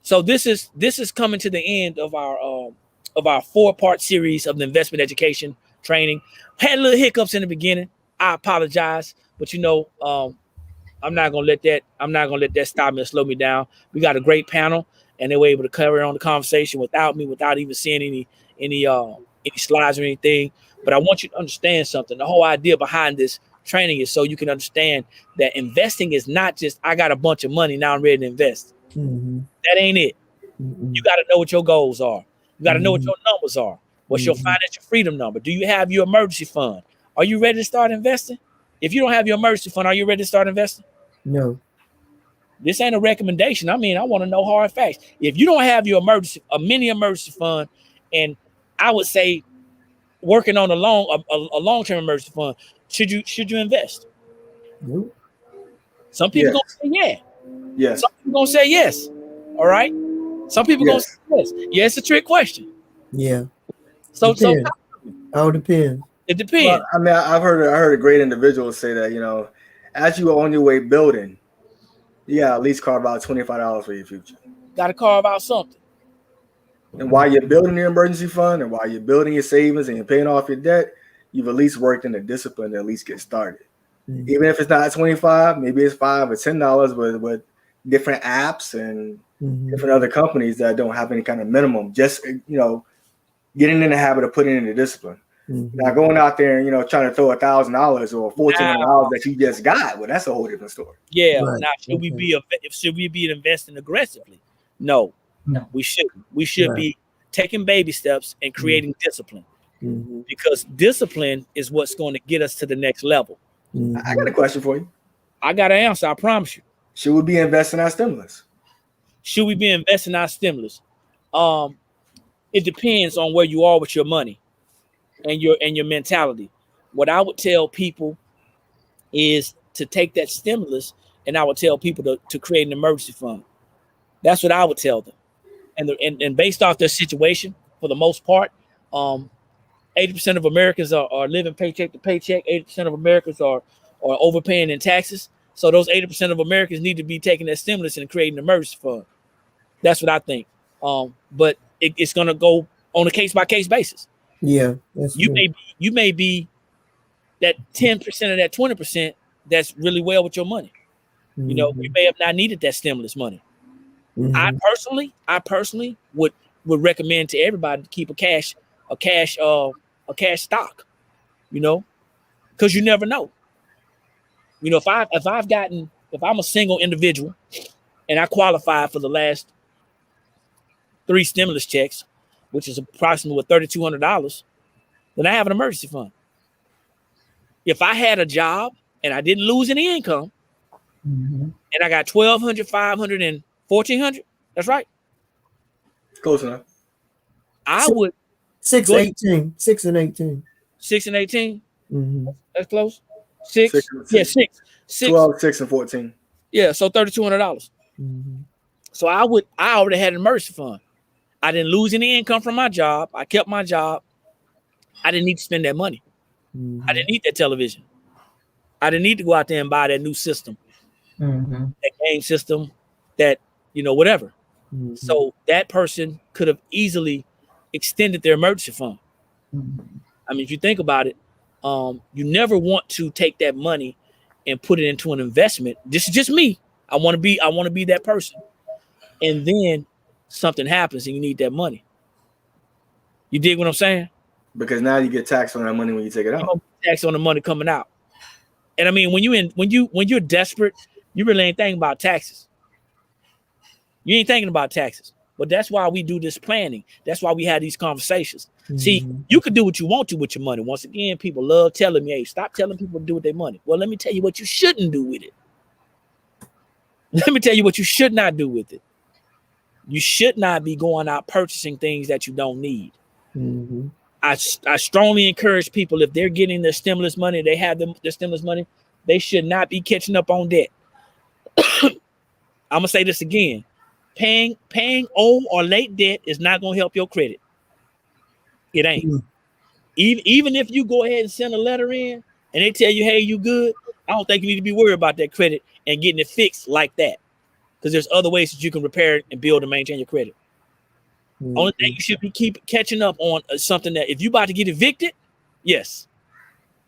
So this is coming to the end of our 4-part series of the investment education training. Had little hiccups in the beginning. I apologize, but you know, I'm not gonna let that stop me or slow me down. We got a great panel, and they were able to carry on the conversation without me, without even seeing any slides or anything. But I want you to understand something. The whole idea behind this training is so you can understand that investing is not just, I got a bunch of money, now I'm ready to invest. That ain't it. You got to know what your goals are. You got to know what your numbers are. What's your financial freedom number? Do you have your emergency fund? Are you ready to start investing? If you don't have your emergency fund, are you ready to start investing? No. This ain't a recommendation. I mean, I want to know hard facts. If you don't have your mini emergency fund, and I would say working on a long-term emergency fund, should you invest? Nope. Some people gonna say yeah. Yes. Some people gonna say yes. All right. Some people gonna say yes. Yeah, it's a trick question. Yeah. So all depends. It depends. Well, I mean, I heard a great individual say that, you know, as you are on your way building, You got to at least carve out $25 for your future. Got to carve out something. And while you're building your emergency fund and while you're building your savings and you're paying off your debt, you've at least worked in the discipline to at least get started. Mhm. Even if it's not 25, maybe it's $5 or $10 with different apps and Mhm. different other companies that don't have any kind of minimum. Just, getting in the habit of putting in the discipline. Mhm. Now going out there and trying to throw $1,000 or $1,400 that you just got, well, that's a whole different story. Yeah. Right. Now, should we be investing aggressively? No, we shouldn't. We should Right. be taking baby steps and creating discipline, Mhm. because discipline is what's going to get us to the next level. Mhm. I got a question for you. I got an answer. I promise you. Should we be investing our stimulus? Should we be investing our stimulus? It depends on where you are with your money and your mentality. What I would tell people is to take that stimulus, and I would tell people to create an emergency fund. That's what I would tell them. And based off their situation, for the most part, 80% of Americans are living paycheck to paycheck. 80% of Americans are overpaying in taxes. So those 80% of Americans need to be taking that stimulus and creating an emergency fund. That's what I think. But it's going to go on a case-by-case basis. Yeah, that's You true. may be that 10% of that 20% that's really well with your money. You may have not needed that stimulus money. Mhm. I personally would recommend to everybody to keep a cash stock, because you never know. If I'm a single individual and I qualify for the last 3 stimulus checks, which is approximately $3,200, then I have an emergency fund. If I had a job and I didn't lose any income, Mhm. and I got $1,200, $500, and $1,400, that's right. Close enough. I would 6 Go ahead. 18. 6 and 18. 6 and 18. Mm-hmm. That's close. 6. Yeah, 6. 12, 6, and 14. Yeah, so $3,200. Mm-hmm. So I already had an emergency fund. I didn't lose any income from my job. I kept my job. I didn't need to spend that money. Mm-hmm. I didn't need that television. I didn't need to go out there and buy that new system, Mhm. that game system, that, whatever. Mm-hmm. So that person could have easily extended their emergency fund. Mhm. I mean, if you think about it, you never want to take that money and put it into an investment. This is just me. I want to be that person. And then something happens and you need that money. You dig what I'm saying? Because now you get taxed on that money when you take it You out. don't get tax on the money coming out. And I mean, when you're desperate, you really ain't thinking about taxes. You ain't thinking about taxes. But that's why we do this planning. That's why we have these conversations. Mm-hmm. See, you can do what you want to with your money. Once again, people love telling me, hey, stop telling people to do with their money. Well, let me tell you what you shouldn't do with it. Let me tell you what you should not do with it. You should not be going out purchasing things that you don't need. Mm-hmm. I strongly encourage people, if they're getting their stimulus money, they have their stimulus money, they should not be catching up on debt. I'm going to say this again. Paying old or late debt is not going to help your credit. It ain't. Mm-hmm. Even if you go ahead and send a letter in and they tell you, hey, you good, I don't think you need to be worried about that credit and getting it fixed like that. Because there's other ways that you can repair it and build and maintain your credit. Mm-hmm. Only thing you should be catching up on is something that if you're about to get evicted, yes.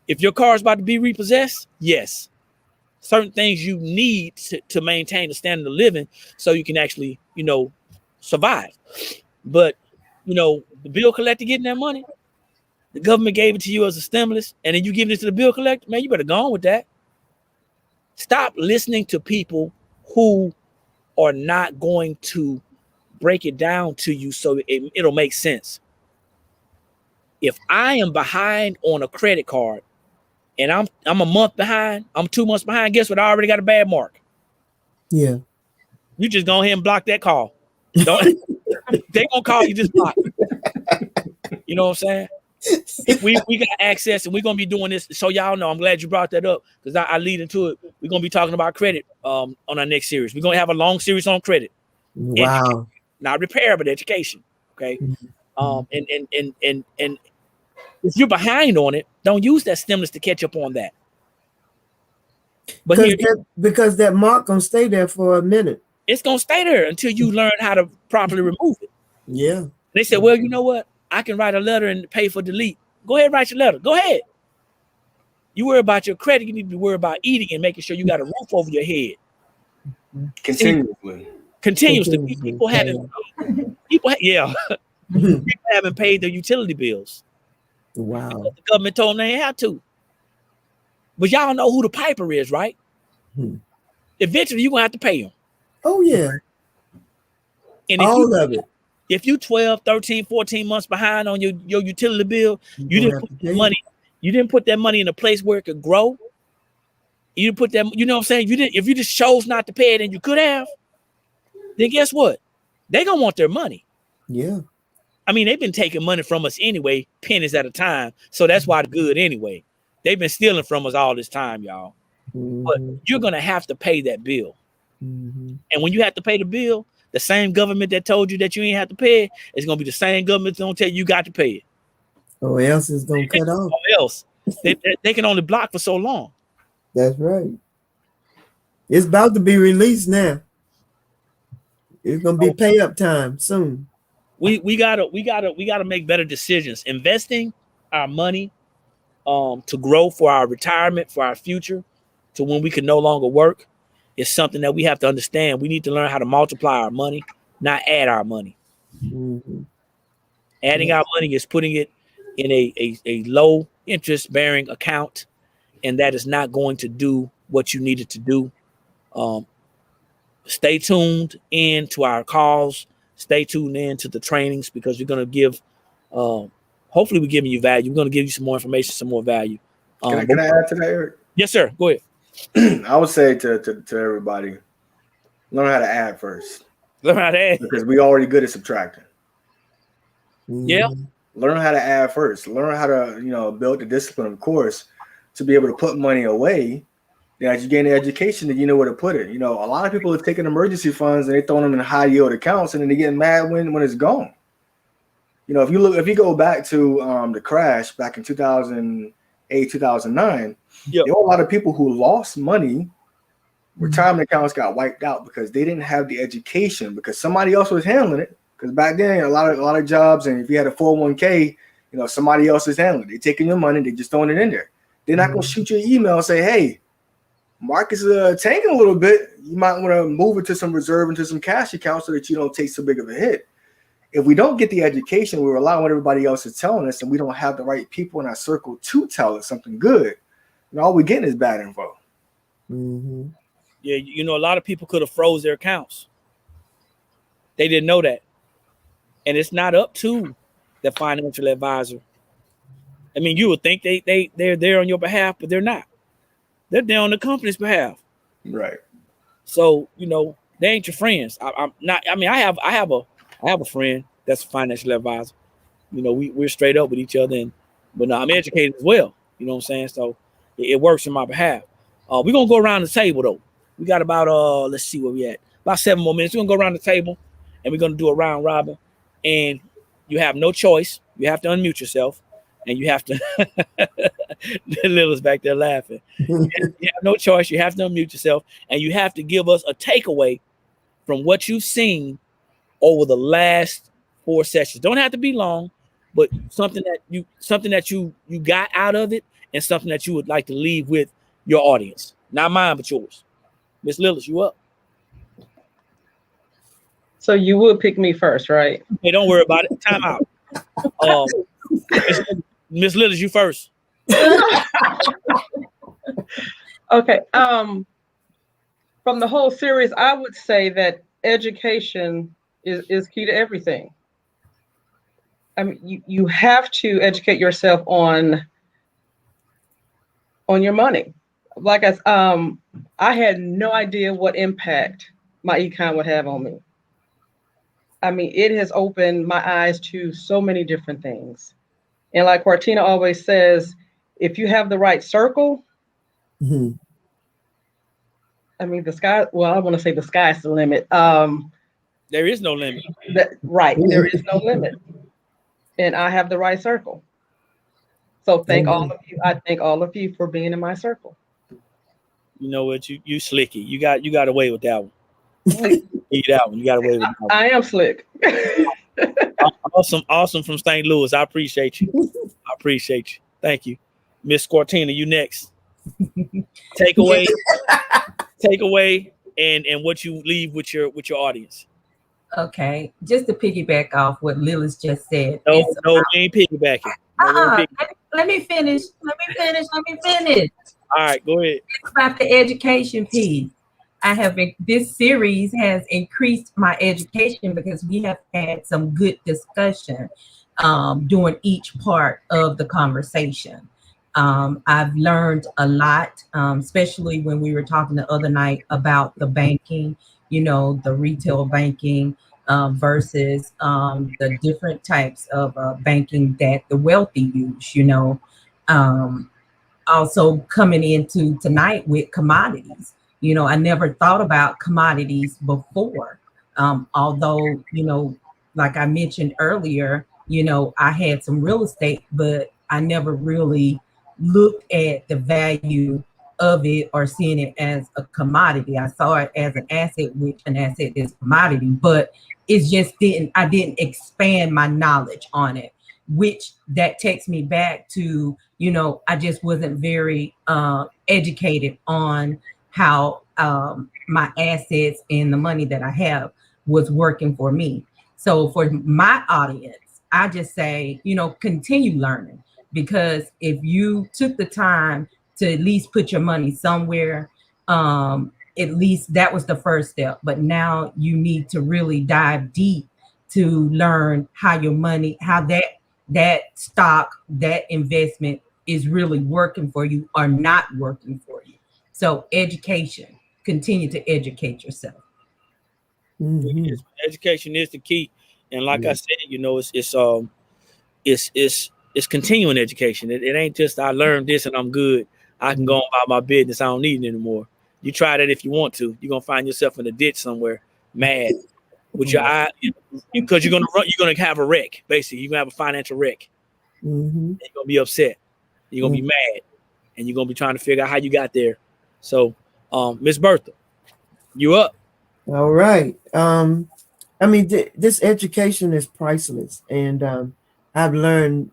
If your car is about to be repossessed, yes. Certain things you need to maintain the standard of living so you can actually, survive. But, the bill collector getting that money, the government gave it to you as a stimulus, and then you giving it to the bill collector, man, you better go on with that. Stop listening to people who are not going to break it down to you so it'll make sense. If I am behind on a credit card and I'm a month behind, I'm 2 months behind, guess what? I already got a bad mark. Yeah. You just go ahead and block that call. Don't they gonna call you, just block. You know what I'm saying? If we got access and we're gonna be doing this, so y'all know, I'm glad you brought that up because I lead into it. We're gonna be talking about credit on our next series. We're gonna have a long series on credit. Wow. Not repair, but education. Okay. Mm-hmm. And if you're behind on it, don't use that stimulus to catch up on that. But here, because that mark gonna stay there for a minute. it's gonna stay there until you learn how to properly remove it. Yeah. They said, well, you know what? I can write a letter and pay for delete. Go ahead, write your letter. Go ahead. You worry about your credit. You need to be worried about eating and making sure you got a roof over your head. Continuously. People haven't. People haven't paid their utility bills. Wow. Because the government told them they had to. But y'all know who the piper is, right? Eventually, you're gonna have to pay them. Oh yeah. And if you 12, 13, 14 months behind on your utility bill, you didn't put that money in a place where it could grow. You didn't put that, you know what I'm saying? If you just chose not to pay it and you could have, then guess what? They're gonna want their money. Yeah. I mean, they've been taking money from us anyway, pennies at a time. So that's why the good anyway. They've been stealing from us all this time, y'all. But you're gonna have to pay that bill. And when you have to pay the bill, the same government that told you that you ain't have to pay it is gonna be the same government that's gonna tell you got to pay it. Or else it's gonna cut off. Or else they can only block for so long. That's right. It's about to be released now. It's gonna be pay up time soon. We gotta make better decisions. Investing our money to grow for our retirement, for our future, to when we can no longer work, is something that we have to understand. We need to learn how to multiply our money, not add our money. Adding our money is putting it in a low interest bearing account, and that is not going to do what you need it to do. Stay tuned in to our calls. Stay tuned in to the trainings, because we're going to give, hopefully we're giving you value. We're going to give you some more information, some more value. Can I add to that, Eric? Yes, sir. Go ahead. I would say to everybody, learn how to add first. Learn how to add. Because we already good at subtracting. Yeah. Learn how to add first. Learn how to, build the discipline, of course, to be able to put money away. Then as you gain the education, then you know where to put it. A lot of people are taking emergency funds and they throwing them in high yield accounts, and then they get mad when it's gone. If you go back to the crash back in 2008, 2009, there were a lot of people who lost money. Retirement accounts got wiped out because they didn't have the education, because somebody else was handling it. Because back then, a lot of jobs, and if you had a 401k, somebody else is handling it. They're taking your money, they're just throwing it in there. They're not going to shoot you an email and say, hey, market's tanking a little bit. You might want to move it to some reserve, into some cash accounts, so that you don't take so big of a hit. If we don't get the education, we rely on what everybody else is telling us, and we don't have the right people in our circle to tell us something good, and all we're getting is bad info. Yeah, a lot of people could have froze their accounts. They didn't know that. And it's not up to the financial advisor. I mean, you would think they're there on your behalf, but they're not. They're there on the company's behalf. Right. So, they ain't your friends. I'm not. I mean, I have a friend that's a financial advisor. We're straight up with each other, but no, I'm educated as well. You know what I'm saying? So it works on my behalf. We're gonna go around the table though. We got about let's see where we at. About 7 more minutes. We're gonna go around the table and we're gonna do a round robin. And you have no choice. You have to unmute yourself, and you have to. Lila's back there laughing. You have no choice. You have to unmute yourself, and you have to give us a takeaway from what you've seen over the last 4 sessions. Don't have to be long, but something that you got out of it, and something that you would like to leave with your audience. Not mine, but yours. Miss Lillis, you up? So you would pick me first, right? Hey, don't worry about it. Time out. Miss Lillis, you first. Okay. From the whole series, I would say that education is key to everything. I mean, you have to educate yourself on your money. Like I had no idea what impact my econ would have on me. I mean, it has opened my eyes to so many different things. And like Martina always says, if you have the right circle, I mean, the sky, well, I want to say the sky's the limit. There is no limit. Right. There is no limit. And I have the right circle. So thank all of you. I thank all of you for being in my circle. You know what? You slicky. You got away with that one. You got away with that one. I am slick. Awesome from St. Louis. I appreciate you. Thank you. Miss Scortina, you next. Takeaway, and what you leave with your audience. Okay, just to piggyback off what Lilith just said. No, we ain't piggybacking. Let me finish. All right, go ahead. It's about the education piece. This series has increased my education because we have had some good discussion during each part of the conversation. I've learned a lot, especially when we were talking the other night about the banking, the retail banking versus the different types of banking that the wealthy use, also coming into tonight with commodities. I never thought about commodities before. Although, like I mentioned earlier, I had some real estate, but I never really looked at the value of it or seeing it as a commodity. I saw it as an asset, which an asset is a commodity, but I didn't expand my knowledge on it, which that takes me back to, I just wasn't very educated on how my assets and the money that I have was working for me. So for my audience, I just say, continue learning, because if you took the time to at least put your money somewhere, at least that was the first step. But now you need to really dive deep to learn how your money, how that stock, that investment is really working for you or not working for you. So education, continue to educate yourself. Mhm. Education is the key, and like I said, it's continuing education. It ain't just I learned this and I'm good. I can go on about my business. I don't need it anymore. You try that if you want to. You're gonna find yourself in a ditch somewhere, mad with your eye, because you're gonna have a wreck. Basically, you're gonna have a financial wreck. Mhm. You're gonna be upset. You're gonna be mad, and you're gonna be trying to figure out how you got there. So, Miss Bertha, you up? All right. This education is priceless, and I've learned.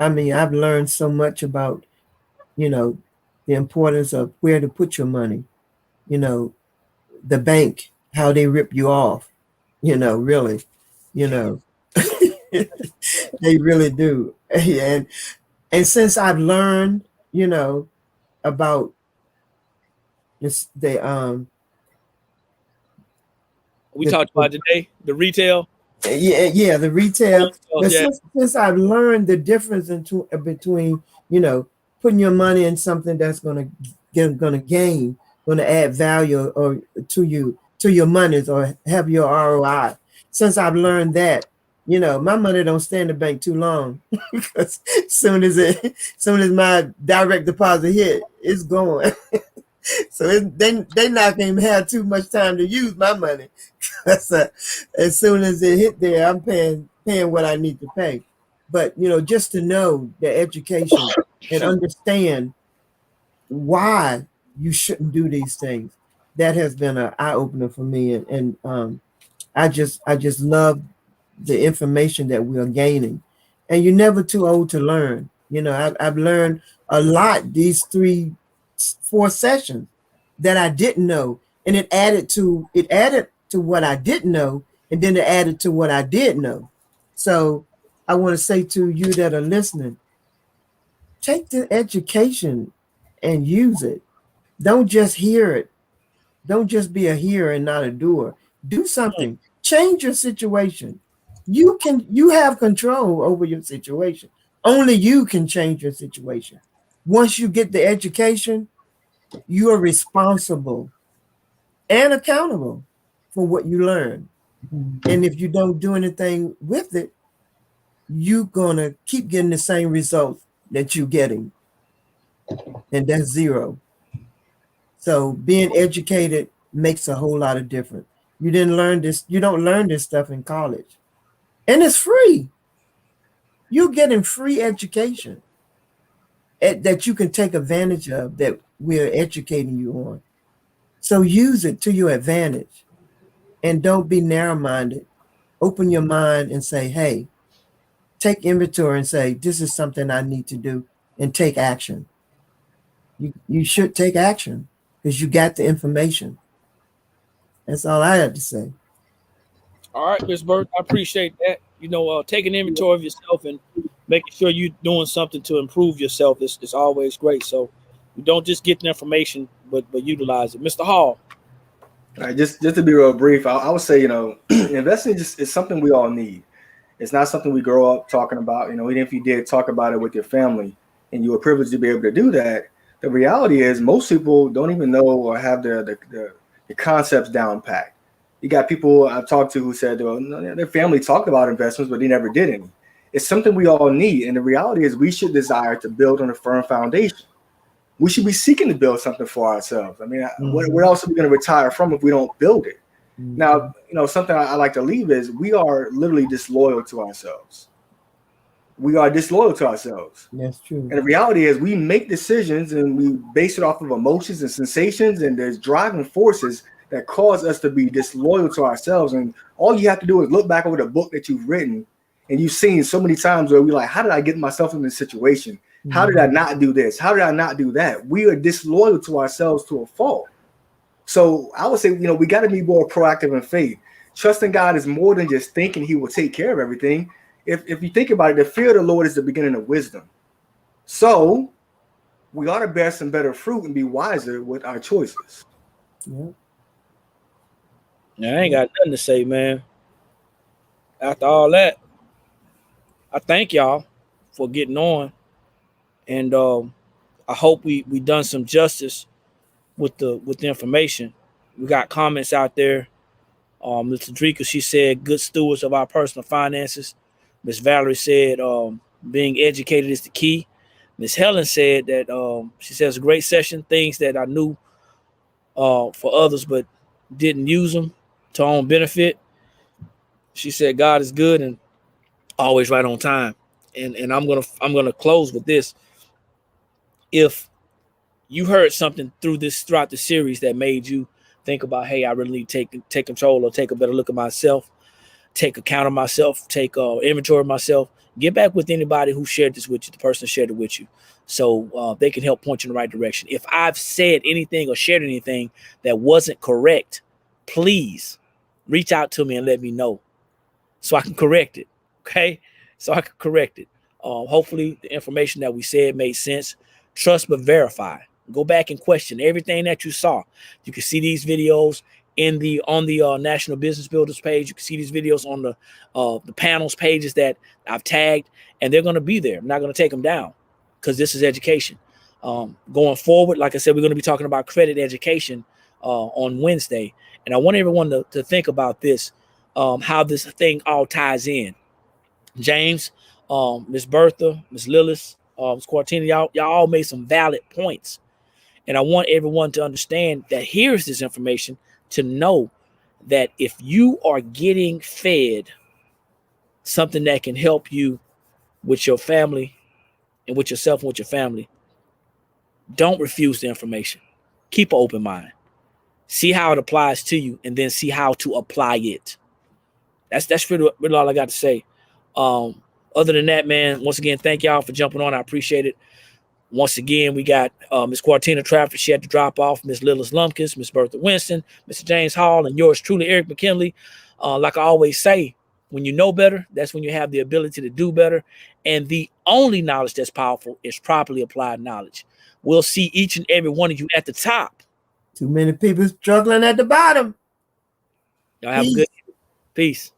I've learned so much about, the importance of where to put your money. The bank, how they rip you off. Really, you know, they really do. And since I've learned, about this, We talked about today the retail. Yeah, the retail. But Yeah. since I've learned the difference between, putting your money in something that's going to add value or to your monies or have your ROI. Since I've learned that, my money don't stay in the bank too long, because soon as my direct deposit hit, it's gone. So they not gonna have too much time to use my money. As soon as it hit there, I'm paying what I need to pay. But just to know the education and understand why you shouldn't do these things, that has been an eye opener for me. And I just love the information that we are gaining. And you're never too old to learn. I've learned a lot these 4 sessions that I didn't know, and it added to what I didn't know, and then it added to what I did know. So I want to say to you that are listening, take the education and use it. Don't just hear it. Don't just be a hearer and not a doer. Do something. Change your situation. You have control over your situation. Only you can change your situation. Once you get the education, you are responsible and accountable for what you learn. And if you don't do anything with it, you're gonna keep getting the same results that you're getting. And that's zero. So being educated makes a whole lot of difference. You don't learn this stuff in college. And it's free. You're getting free education that you can take advantage of, that we're educating you on. So use it to your advantage, and don't be narrow-minded. Open your mind and say, hey, take inventory and say, this is something I need to do, and take action. You should take action because you got the information. That's all I have to say. All right, Ms. Burt, I appreciate that. You know, taking inventory of yourself and making sure you're doing something to improve yourself is always great. So you don't just get the information, but utilize it. Mr. Hall. All right, just to be real brief, I would say, you know, investing is something we all need. It's not something we grow up talking about. You know, even if you did talk about it with your family and you were privileged to be able to do that, the reality is most people don't even know or have the concepts down pat. You got people I've talked to who said, well, their family talked about investments, but they never did any. It's something we all need. And the reality is we should desire to build on a firm foundation. We should be seeking to build something for ourselves. I mean, what else are we going to retire from if we don't build it? Now, you know, something I like to leave is we are literally disloyal to ourselves. We are disloyal to ourselves. That's true. And the reality is we make decisions and we base it off of emotions and sensations, and there's driving forces that cause us to be disloyal to ourselves. And all you have to do is look back over the book that you've written and you've seen so many times where we're like, how did I get myself in this situation? How did I not do this? How did I not do that? We are disloyal to ourselves to a fault. So I would say, you know, we got to be more proactive in faith. Trusting God is more than just thinking he will take care of everything. If you think about it, the fear of the Lord is the beginning of wisdom. So we ought to bear some better fruit and be wiser with our choices. Yeah, I ain't got nothing to say, man. After all that, I thank y'all for getting on. And I hope we done some justice with the information. We got comments out there. Ms. Drika, she said, good stewards of our personal finances. Miss Valerie said, being educated is the key. Miss Helen said that she says a great session, things that I knew for others, but didn't use them to our own benefit. She said, God is good and always right on time. And I'm gonna close with this. If you heard something throughout the series that made you think about, hey, I really need to take control or take a better look at myself, take account of myself, take inventory of myself, get back with anybody who shared this with you, the person who shared it with you, so they can help point you in the right direction. If I've said anything or shared anything that wasn't correct, please reach out to me and let me know so I can correct it. Okay? So I can correct it. Hopefully the information that we said made sense. Trust but verify. Go back and question everything that you saw. You can see these videos on the National Business Builders page. You can see these videos on the panels pages that I've tagged, and they're going to be there. I'm not going to take them down because this is education. Going forward, like I said, we're going to be talking about credit education on Wednesday, and I want everyone to think about this, how this thing all ties in. James, Miss Bertha, Miss Lillis, Ms. Quartina, y'all all made some valid points. And I want everyone to understand that here's this information to know that if you are getting fed something that can help you with your family and with yourself and with your family, don't refuse the information. Keep an open mind. See how it applies to you and then see how to apply it. That's really all I got to say. Other than that, man, once again, thank y'all for jumping on. I appreciate it. Once again, we got Miss Quartina Trafford. She had to drop off. Miss Lillis Lumpkins, Miss Bertha Winston, Mr. James Hall, and yours truly, Eric McKinley. Like I always say, when you know better, that's when you have the ability to do better. And the only knowledge that's powerful is properly applied knowledge. We'll see each and every one of you at the top. Too many people struggling at the bottom. Y'all have a good peace.